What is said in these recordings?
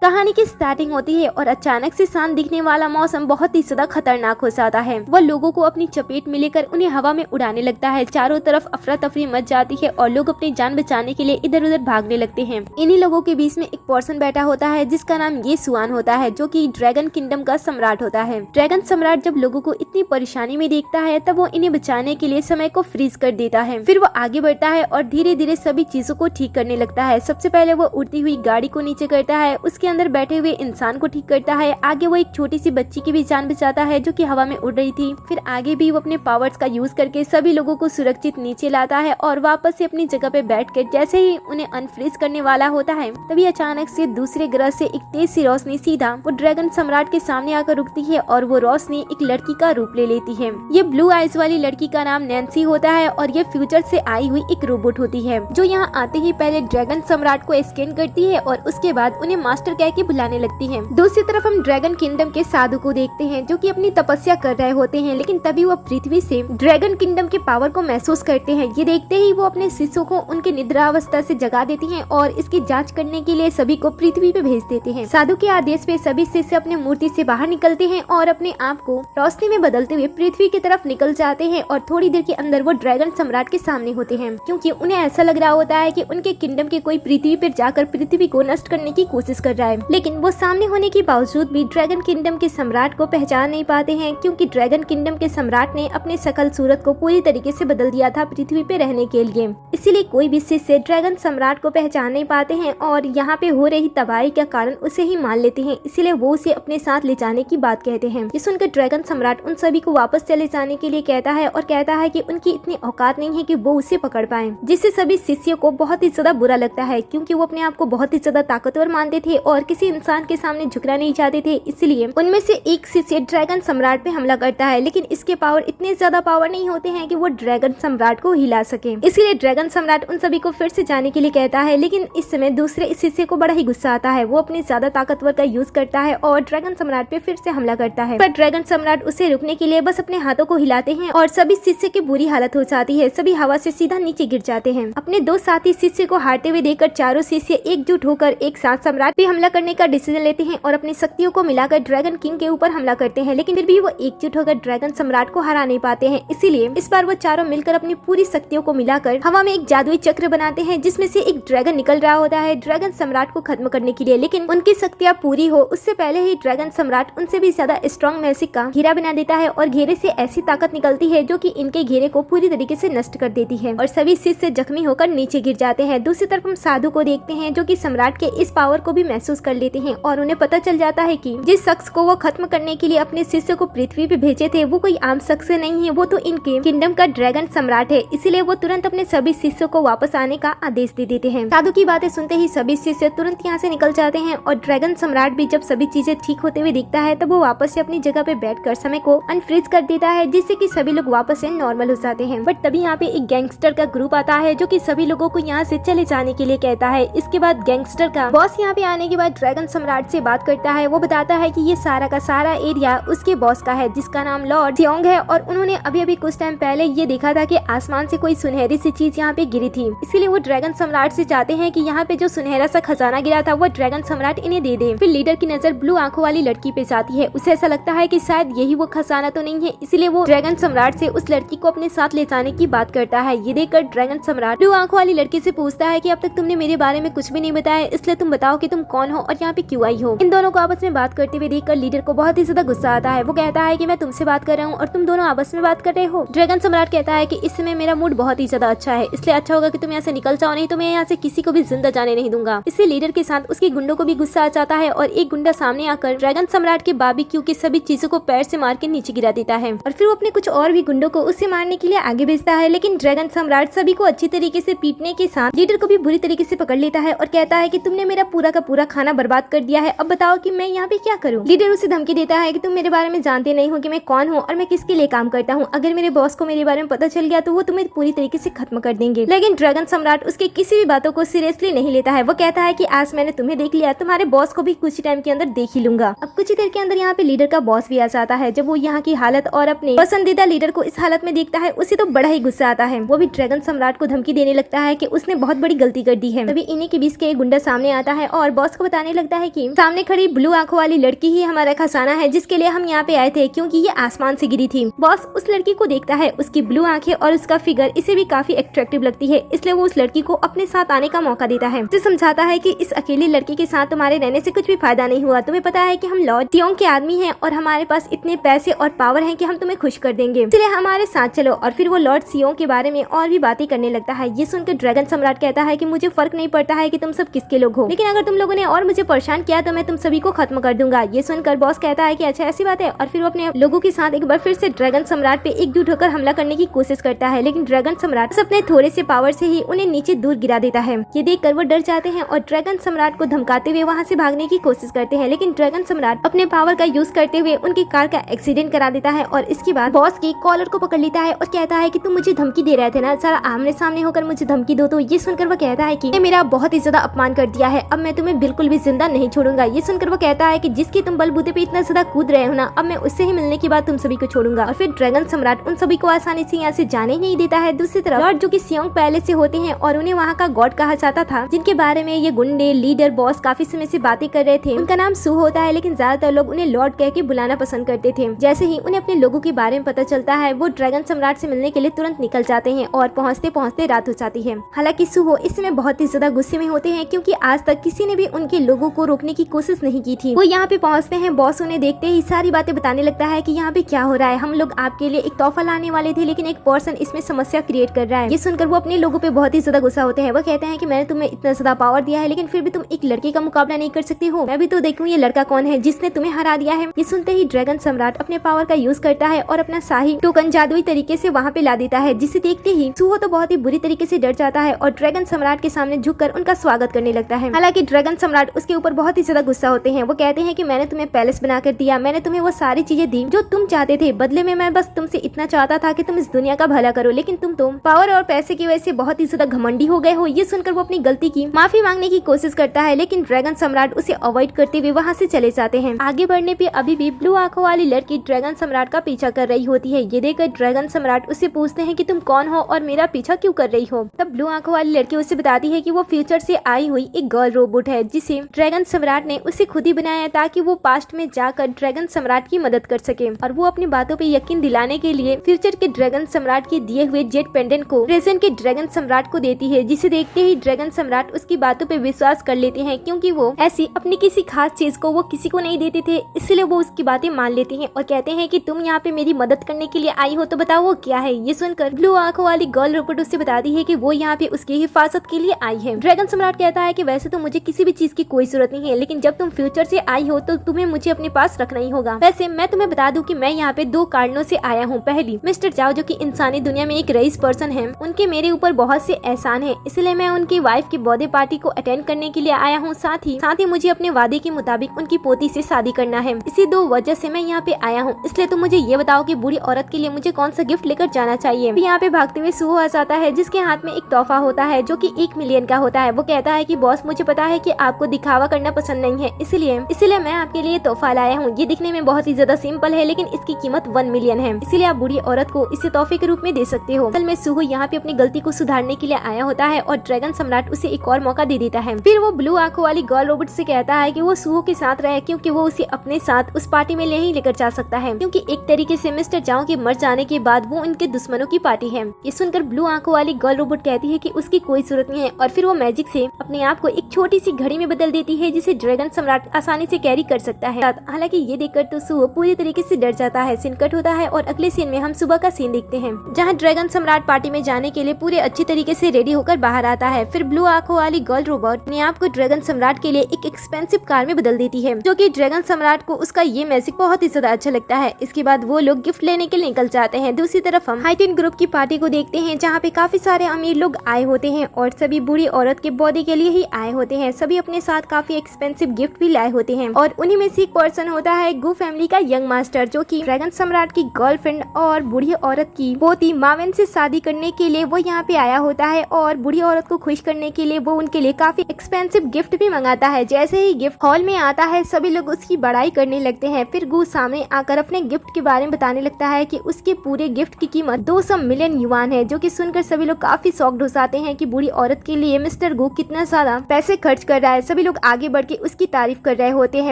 कहानी की स्टार्टिंग होती है और अचानक से शांत दिखने वाला मौसम बहुत ही ज्यादा खतरनाक हो जाता है। वह लोगों को अपनी चपेट में लेकर उन्हें हवा में उड़ाने लगता है। चारों तरफ अफरा तफरी मच जाती है और लोग अपनी जान बचाने के लिए इधर उधर भागने लगते हैं। इन्हीं लोगों के बीच में एक पर्सन बैठा होता है जिसका नाम ये सुआन होता है, जो कि ड्रैगन किंगडम का सम्राट होता है। ड्रैगन सम्राट जब लोगों को इतनी परेशानी में देखता है तब वो इन्हें बचाने के लिए समय को फ्रीज कर देता है। फिर वो आगे बढ़ता है और धीरे धीरे सभी चीजों को ठीक करने लगता है। सबसे पहले वो उड़ती हुई गाड़ी को नीचे करता है, उसके अंदर बैठे हुए इंसान को ठीक करता है। आगे वो एक छोटी सी बच्ची की भी जान बचाता है जो कि हवा में उड़ रही थी। फिर आगे भी वो अपने पावर्स का यूज करके सभी लोगों को सुरक्षित नीचे लाता है और वापस से अपनी जगह पे बैठकर जैसे ही उन्हें अनफ्रीज करने वाला होता है तभी अचानक से दूसरे ग्रह से एक तेज सी रोशनी सीधा वो ड्रैगन सम्राट के सामने आकर रुकती है और वो रोशनी एक लड़की का रूप ले लेती है। ये ब्लू आइज वाली लड़की का नाम नैन्सी होता है और ये फ्यूचर से आई हुई एक रोबोट होती है जो यहाँ आते ही पहले ड्रैगन सम्राट को स्कैन करती है और उसके बाद उन्हें मास्टर कह के बुलाने लगती है। दूसरी तरफ हम ड्रैगन किंगडम के साधु को देखते हैं जो कि अपनी तपस्या कर रहे होते हैं, लेकिन तभी वो पृथ्वी से ड्रैगन किंगडम के पावर को महसूस करते हैं। ये देखते ही वो अपने शिष्यों को उनके निद्रावस्था से जगा देती हैं और इसकी जांच करने के लिए सभी को पृथ्वी पे भेज देते हैं। साधु के आदेश पे सभी शिष्य अपने मूर्ति से बाहर निकलते हैं और अपने आप को रोशनी में बदलते हुए पृथ्वी की तरफ निकल जाते हैं और थोड़ी देर के अंदर वो ड्रैगन सम्राट के सामने होते हैं, क्योंकि उन्हें ऐसा लग रहा होता है कि उनके किंगडम के कोई पृथ्वी पर जाकर पृथ्वी को नष्ट करने की कोशिश कर रहा है। लेकिन वो सामने होने के बावजूद भी ड्रैगन किंगडम के सम्राट को पहचान नहीं पाते हैं, क्योंकि ड्रैगन किंगडम के सम्राट ने अपने शकल सूरत को पूरी तरीके से बदल दिया था पृथ्वी पे रहने के लिए। इसीलिए कोई भी शिष्य ड्रैगन सम्राट को पहचान नहीं पाते हैं और यहाँ पे हो रही तबाही का कारण उसे ही मान लेते हैं। इसीलिए वो उसे अपने साथ ले जाने की बात कहते हैं। ये सुनकर ड्रैगन सम्राट उन सभी को वापस चले जाने के लिए कहता है और कहता है कि उनकी इतनी औकात नहीं है कि वो उसे पकड़ पाए, जिससे सभी शिष्यों को बहुत ही ज्यादा बुरा लगता है, क्योंकि वो अपने आप को बहुत ही ज्यादा ताकतवर मानते थे और किसी इंसान के सामने झुकना नहीं चाहते थे। इसलिए उनमें से एक शिष्य ड्रैगन सम्राट पे हमला करता है, लेकिन इसके पावर इतने ज्यादा पावर नहीं होते हैं कि वो ड्रैगन सम्राट को हिला सके। इसलिए ड्रैगन सम्राट उन सभी को फिर से जाने के लिए कहता है, लेकिन इस समय दूसरे शिष्य को बड़ा ही गुस्सा आता है। वो अपने ज्यादा ताकतवर का यूज करता है और ड्रैगन सम्राट पे फिर से हमला करता है, पर ड्रैगन सम्राट उसे रुकने के लिए बस अपने हाथों को हिलाते हैं और सभी शिष्य की बुरी हालत हो जाती है। सभी हवा से सीधा नीचे गिर जाते हैं। अपने दो साथी शिष्य को हारते हुए देखकर चारों शिष्य एकजुट होकर एक साथ सम्राट पे हमला करने का डिसीजन लेते हैं और अपनी शक्तियों को मिलाकर ड्रैगन किंग के ऊपर हमला करते हैं, लेकिन फिर भी वो एकजुट होकर ड्रैगन सम्राट को हरा नहीं पाते हैं। इसीलिए इस बार वो चारों मिलकर अपनी पूरी शक्तियों को मिलाकर हवा में एक जादुई चक्र बनाते हैं जिसमें से एक ड्रैगन निकल रहा होता है ड्रैगन सम्राट को खत्म करने के लिए। लेकिन उनकी शक्तियां पूरी हो उससे पहले ही ड्रैगन सम्राट उनसे भी ज्यादा स्ट्रॉन्ग मैजिक का घेरा बना देता है और घेरे से ऐसी ताकत निकलती है जो कि इनके घेरे को पूरी तरीके से नष्ट कर देती है और सभी शिष्य जख्मी होकर नीचे गिर जाते हैं। दूसरी तरफ हम साधु को देखते हैं जो कि सम्राट के इस पावर को भी महसूस कर लेते हैं और उन्हें पता चल जाता है कि जिस शख्स को वो खत्म करने के लिए अपने शिष्य को पृथ्वी पे भेजे थे वो कोई आम शख्स नहीं है, वो तो इनके किंगडम का ड्रैगन सम्राट है। इसीलिए वो तुरंत अपने सभी शिष्यों को वापस आने का आदेश दे देते हैं। साधु की बातें सुनते ही सभी शिष्य तुरंत यहाँ से निकल जाते हैं और ड्रैगन सम्राट भी जब सभी चीजें ठीक होते हुए दिखता है तब वो वापस से अपनी जगह पे बैठकर समय को अनफ्रीज कर देता है, जिससे कि सभी लोग वापस से नॉर्मल हो जाते हैं। बट तभी यहाँ पे एक गैंगस्टर का ग्रुप आता है जो कि सभी लोगों को यहाँ से चले जाने के लिए कहता है। इसके बाद गैंगस्टर का बॉस यहाँ पे आने के बाद ड्रैगन सम्राट से बात करता है। वो बताता है कि ये सारा का सारा एरिया उसके बॉस का है जिसका नाम लॉर्ड सियोंग है और उन्होंने अभी अभी कुछ टाइम पहले ये देखा था कि आसमान से कोई सुनहरी सी चीज यहाँ पे गिरी थी। इसीलिए वो ड्रैगन सम्राट से चाहते हैं कि यहाँ पे जो सुनहरा सा खजाना गिरा था वो ड्रैगन सम्राट इन्हें दे दे। फिर लीडर की नजर ब्लू आंखों वाली लड़की पे जाती है। उसे ऐसा लगता है कि शायद यही वो खजाना तो नहीं है, इसीलिए वो ड्रैगन सम्राट से उस लड़की को अपने साथ ले जाने की बात करता है। ये देखकर ड्रैगन सम्राट ब्लू आंखों वाली लड़की से पूछता है कि अब तक तुमने मेरे बारे में कुछ भी नहीं बताया, इसलिए तुम बताओ कि तुम कौन हो और यहाँ पे क्यों आई हो। इन दोनों को आपस में बात करते हुए देखकर लीडर को बहुत ही ज्यादा गुस्सा आता है। वो कहता है कि मैं तुमसे बात कर रहा हूँ और तुम दोनों आपस में बात कर रहे हो। ड्रैगन सम्राट कहता है कि इस समय मेरा मूड बहुत ही ज्यादा अच्छा है, इसलिए अच्छा होगा कि तुम यहाँ से निकल जाओ, नहीं तो मैं यहाँ से किसी को भी जिंदा जाने नहीं दूंगा। इससे लीडर के साथ उसके गुंडों को भी गुस्सा आ जाता है और एक गुंडा सामने आकर ड्रैगन सम्राट के बारबेक्यू की सभी चीजों को पैर से मार के नीचे गिरा देता है और फिर वो अपने कुछ और भी गुंडों को उससे मारने के लिए आगे भेजता है। लेकिन ड्रैगन सम्राट सभी को अच्छी तरीके से पीटने के साथ लीडर को भी बुरी तरीके से पकड़ लेता है और कहता है कि तुमने मेरा पूरा का पूरा खाना बर्बाद कर दिया है, अब बताओ कि मैं यहाँ पे क्या करूँ। लीडर उसे धमकी देता है कि तुम मेरे बारे में जानते नहीं हो कि मैं कौन हूँ और मैं किसके लिए काम करता हूँ। अगर मेरे बॉस को मेरे बारे में पता चल गया तो वो तुम्हें पूरी तरीके से खत्म कर देंगे। लेकिन ड्रैगन सम्राट उसके किसी भी बातों को सीरियसली नहीं लेता है। वो कहता है कि आज मैंने तुम्हें देख लिया, तुम्हारे बॉस को भी कुछ टाइम के अंदर देख ही लूंगा। अब कुछ ही देर के अंदर यहाँ पे लीडर का बॉस भी आ जाता है। जब वो यहाँ की हालत और अपने पसंदीदा लीडर को इस हालत में देखता है उसे तो बड़ा ही गुस्सा आता है। वो भी ड्रैगन सम्राट को धमकी देने लगता है कि उसने बहुत बड़ी गलती कर दी है। तभी इन्हीं के बीच के एक गुंडा सामने आता है और बॉस को बताने लगता है कि सामने खड़ी ब्लू आंखों वाली लड़की ही हमारा खजाना है जिसके लिए हम यहाँ पे आए थे, क्योंकि ये आसमान से गिरी थी। बॉस उस लड़की को देखता है, उसकी ब्लू आंखें और उसका फिगर इसे भी काफी अट्रैक्टिव लगती है, इसलिए वो उस लड़की को अपने साथ आने का मौका देता है। उसे समझाता है कि इस अकेली लड़की के साथ तुम्हारे रहने से कुछ भी फायदा नहीं हुआ। तुम्हें पता है कि हम लॉर्ड सियोंग के आदमी हैं और हमारे पास इतने पैसे और पावर हैं कि हम तुम्हें खुश कर देंगे, इसलिए हमारे साथ चलो। और फिर वो लॉर्ड सियोंग के बारे में और भी बातें करने लगता है। ये सुनकर ड्रैगन सम्राट कहता है कि मुझे फर्क नहीं पड़ता है कि तुम सब किसके लोग हो, लेकिन अगर तुम लोगों ने और मुझे परेशान किया तो मैं तुम सभी को खत्म कर दूंगा। ये सुनकर बॉस कहता है कि अच्छा ऐसी बात है, और फिर वो अपने लोगों के साथ एक बार फिर से ड्रैगन सम्राट पे एकजुट होकर हमला करने की कोशिश करता है, लेकिन ड्रैगन सम्राट अपने थोड़े से पावर से ही उन्हें नीचे दूर गिरा देता है। ये देखकर वो डर जाते हैं और ड्रैगन सम्राट को धमकाते हुए वहाँ से भागने की कोशिश करते हैं, लेकिन ड्रैगन सम्राट अपने पावर का यूज करते हुए उनकी कार का एक्सीडेंट करा देता है और इसके बाद बॉस की कॉलर को पकड़ लेता है और कहता है कि तुम मुझे धमकी दे रहे थे ना, सारा आमने सामने होकर मुझे धमकी दो। तो ये सुनकर वो कहता है कि मेरा बहुत ही ज्यादा अपमान कर दिया है, अब मैं तुम्हें बिल्कुल भी जिंदा नहीं छोड़ूंगा। ये सुनकर वो कहता है कि जिसकी तुम बलबूते पे इतना ज्यादा कूद रहे हो ना, अब मैं उससे ही मिलने के बाद तुम सभी को छोड़ूंगा। और फिर ड्रैगन सम्राट उन सभी को आसानी से यहाँ से जाने ही नहीं देता है। दूसरी तरफ लॉर्ड जो कि सियोंग पैलेस से होते हैं और उन्हें वहाँ का गॉड कहा जाता था, जिनके बारे में ये गुंडे लीडर बॉस काफी समय से बातें कर रहे थे, उनका नाम सू होता है, लेकिन ज्यादातर लोग उन्हें लॉर्ड कह के बुलाना पसंद करते थे। जैसे ही उन्हें अपने लोगों के बारे में पता चलता है, वो ड्रैगन सम्राट से मिलने के लिए तुरंत निकल जाते हैं और पहुँचते पहुँचते रात हो जाती है। हालांकि सूहो इस समय बहुत ही ज्यादा गुस्से में होते हैं, क्योंकि आज तक किसी ने भी उनके लोगों को रोकने की कोशिश नहीं की थी। वो यहाँ पे पहुँचते हैं, बॉस उन्हें देखते ही सारी बातें बताने लगता है कि यहाँ पे क्या हो रहा है, हम लोग आपके लिए एक तोहफा लाने वाले थे, लेकिन एक पर्सन इसमें समस्या क्रिएट कर रहा है। ये सुनकर वो अपने लोगों पे बहुत ही ज्यादा गुस्सा होते हैं। वो कहते हैं कि मैंने तुम्हें इतना ज्यादा पावर दिया है, लेकिन फिर भी तुम एक लड़के का मुकाबला नहीं कर सकती हो। मैं भी तो देखूं ये लड़का कौन है जिसने तुम्हें हरा दिया है। ये सुनते ही ड्रैगन सम्राट अपने पावर का यूज करता है और अपना शाही टोकन जादुई तरीके से वहाँ पे ला देता है, जिसे देखते ही सूहो तो बहुत ही बुरी तरीके से डर जाता है और ड्रैगन सम्राट के सामने झुककर उनका स्वागत करने लगता है। हालांकि ड्रैगन सम्राट उसके ऊपर बहुत ही ज्यादा गुस्सा होते हैं। वो कहते हैं कि मैंने तुम्हें पैलेस बनाकर दिया, मैंने तुम्हें वो सारी चीजें दी जो तुम चाहते थे, बदले में मैं बस तुमसे इतना चाहता था कि तुम इस दुनिया का भला करो, लेकिन तुम पावर और पैसे की वजह से बहुत ही ज्यादा घमंडी हो गए हो। ये सुनकर वो अपनी गलती की माफी मांगने की कोशिश करता है, लेकिन ड्रैगन सम्राट उसे अवॉइड करते हुए वहाँ से चले जाते हैं। आगे बढ़ने पे अभी भी ब्लू आंखों वाली लड़की ड्रैगन सम्राट का पीछा कर रही होती है। ये देखकर ड्रैगन सम्राट उससे पूछते हैं कि तुम कौन हो और मेरा पीछा क्यों कर रही हो। तब ब्लू आंखों वाली लड़की उससे बताती है कि वो फ्यूचर से आई हुई एक गर्ल रोबोट है, जिसे ड्रैगन सम्राट ने उसे खुद ही बनाया ताकि वो पास्ट में जाकर ड्रैगन सम्राट की मदद कर सके। और वो अपनी बातों पे यकीन दिलाने के लिए फ्यूचर के ड्रैगन सम्राट के दिए हुए जेट पेंडेंट को प्रेजेंट के ड्रैगन सम्राट को देती है, जिसे देखते ही ड्रैगन सम्राट उसकी बातों पे विश्वास कर लेते हैं, क्योंकि वो ऐसी अपनी किसी खास चीज को वो किसी को नहीं देते थे, इसलिए वो उसकी बातें मान लेते हैं और कहते हैं कि तुम यहाँ पे मेरी मदद करने के लिए आई हो, तो बताओ वो क्या है। ये सुनकर ब्लू आंखों वाली गर्ल रोबोट उससे बताती है कि वो यहाँ पे उसकी हिफाजत के लिए आई है। ड्रैगन सम्राट कहता है कि वैसे तो मुझे किसी भी चीज की कोई जरूरत नहीं है, लेकिन जब तुम फ्यूचर से आई हो तो तुम्हें मुझे अपने पास रखना ही होगा। वैसे मैं तुम्हें बता दूं कि मैं यहाँ पे 2 कारणों से आया हूँ। पहली, मिस्टर जाओ जो कि इंसानी दुनिया में एक रईस पर्सन है, उनके मेरे ऊपर बहुत से एहसान है, इसलिए मैं उनकी वाइफ की बर्थडे पार्टी को अटेंड करने के लिए आया हूँ। साथ ही मुझे अपने वादे के मुताबिक उनकी पोती से शादी करना है। इसी 2 वजह से मैं यहाँ पे आया हूँ। इसलिए तुम मुझे ये बताओ कि बुरी औरत के लिए मुझे कौन सा गिफ्ट लेकर जाना चाहिए। यहाँ पे भागते हुए सूहो आ जाता है, जिसके हाथ में एक तोहफा होता है जो कि 1 मिलियन का होता है। वो कहता है कि बॉस मुझे पता है कि आपको दिखावा करना पसंद नहीं है, इसलिए मैं आपके लिए तोहफा लाया हूँ। ये दिखने में बहुत ही ज्यादा सिंपल है, लेकिन इसकी कीमत 1 मिलियन है, इसलिए आप बुरी औरत को इसे तोहफे के रूप में दे सकते हो। कल में सूहो यहाँ पे अपनी गलती को सुधारने के लिए आया होता है और ड्रैगन सम्राट उसे एक और मौका दे देता है। फिर वो ब्लू आंखों वाली गर्ल रोबोट से कहता है कि वो सूहो के साथ रहे, क्योंकि वो उसे अपने साथ उस पार्टी में नहीं लेकर जा सकता है, क्योंकि एक तरीके से मिस्टर जाओ के मर जाने के बाद वो उनके दुश्मनों की पार्टी है। ये सुनकर ब्लू आंखों वाली गर्ल रोबोट कहती है कि उसकी कोई जरूरत नहीं है, और फिर वो मैजिक से अपने आप को एक छोटी सी घड़ी में बदल देती है, जिसे ड्रैगन सम्राट आसानी से कैरी कर सकता है। हालांकि ये देखकर तो सूहो पूरी तरीके से डर जाता है। सीन कट होता है और अगले सीन में हम सुबह का सीन देखते हैं, जहाँ ड्रैगन सम्राट पार्टी में जाने के लिए पूरे अच्छी तरीके से रेडी होकर बाहर आता है। फिर ब्लू आंखों वाली गर्ल रोबोट अपने आप को ड्रैगन सम्राट के लिए एक एक्सपेंसिव कार में बदल देती है, जो कि ड्रैगन सम्राट को उसका ये मैजिक बहुत ही ज्यादा अच्छा लगता है। इसके बाद वो लोग गिफ्ट लेने के लिए निकल जाते हैं। दूसरी तरफ हम हाइटेन ग्रुप की पार्टी को देखते हैं, जहाँ पे काफी सारे अमीर लोग आए होते हैं और सभी बुरी औरत के बॉडी के लिए ही आए होते हैं। सभी अपने साथ काफी एक्सपेंसिव गिफ्ट भी लाए होते हैं, और उन्हीं में से एक पर्सन होता है गू फैमिली का यंग मास्टर, जो कि ड्रैगन सम्राट की गर्लफ्रेंड और बूढ़ी औरत की पोती मावेन से शादी करने के लिए वो यहाँ पे आया होता है, और बूढ़ी औरत को खुश करने के लिए वो उनके लिए काफी एक्सपेंसिव गिफ्ट भी मंगाता है। जैसे ही गिफ्ट हॉल में आता है, सभी लोग उसकी बड़ाई करने लगते हैं। फिर गू सामने आकर अपने गिफ्ट के बारे में बताने लगता है कि उसके पूरे गिफ्ट की कीमत 200 मिलियन युआन है, जो कि सुनकर सभी लोग काफी शॉक्ड हो जाते हैं कि बूढ़ी औरत के लिए मिस्टर गू कितना ज्यादा पैसे खर्च कर रहा है। सभी सभी लोग आगे बढ़ के उसकी तारीफ कर रहे होते हैं।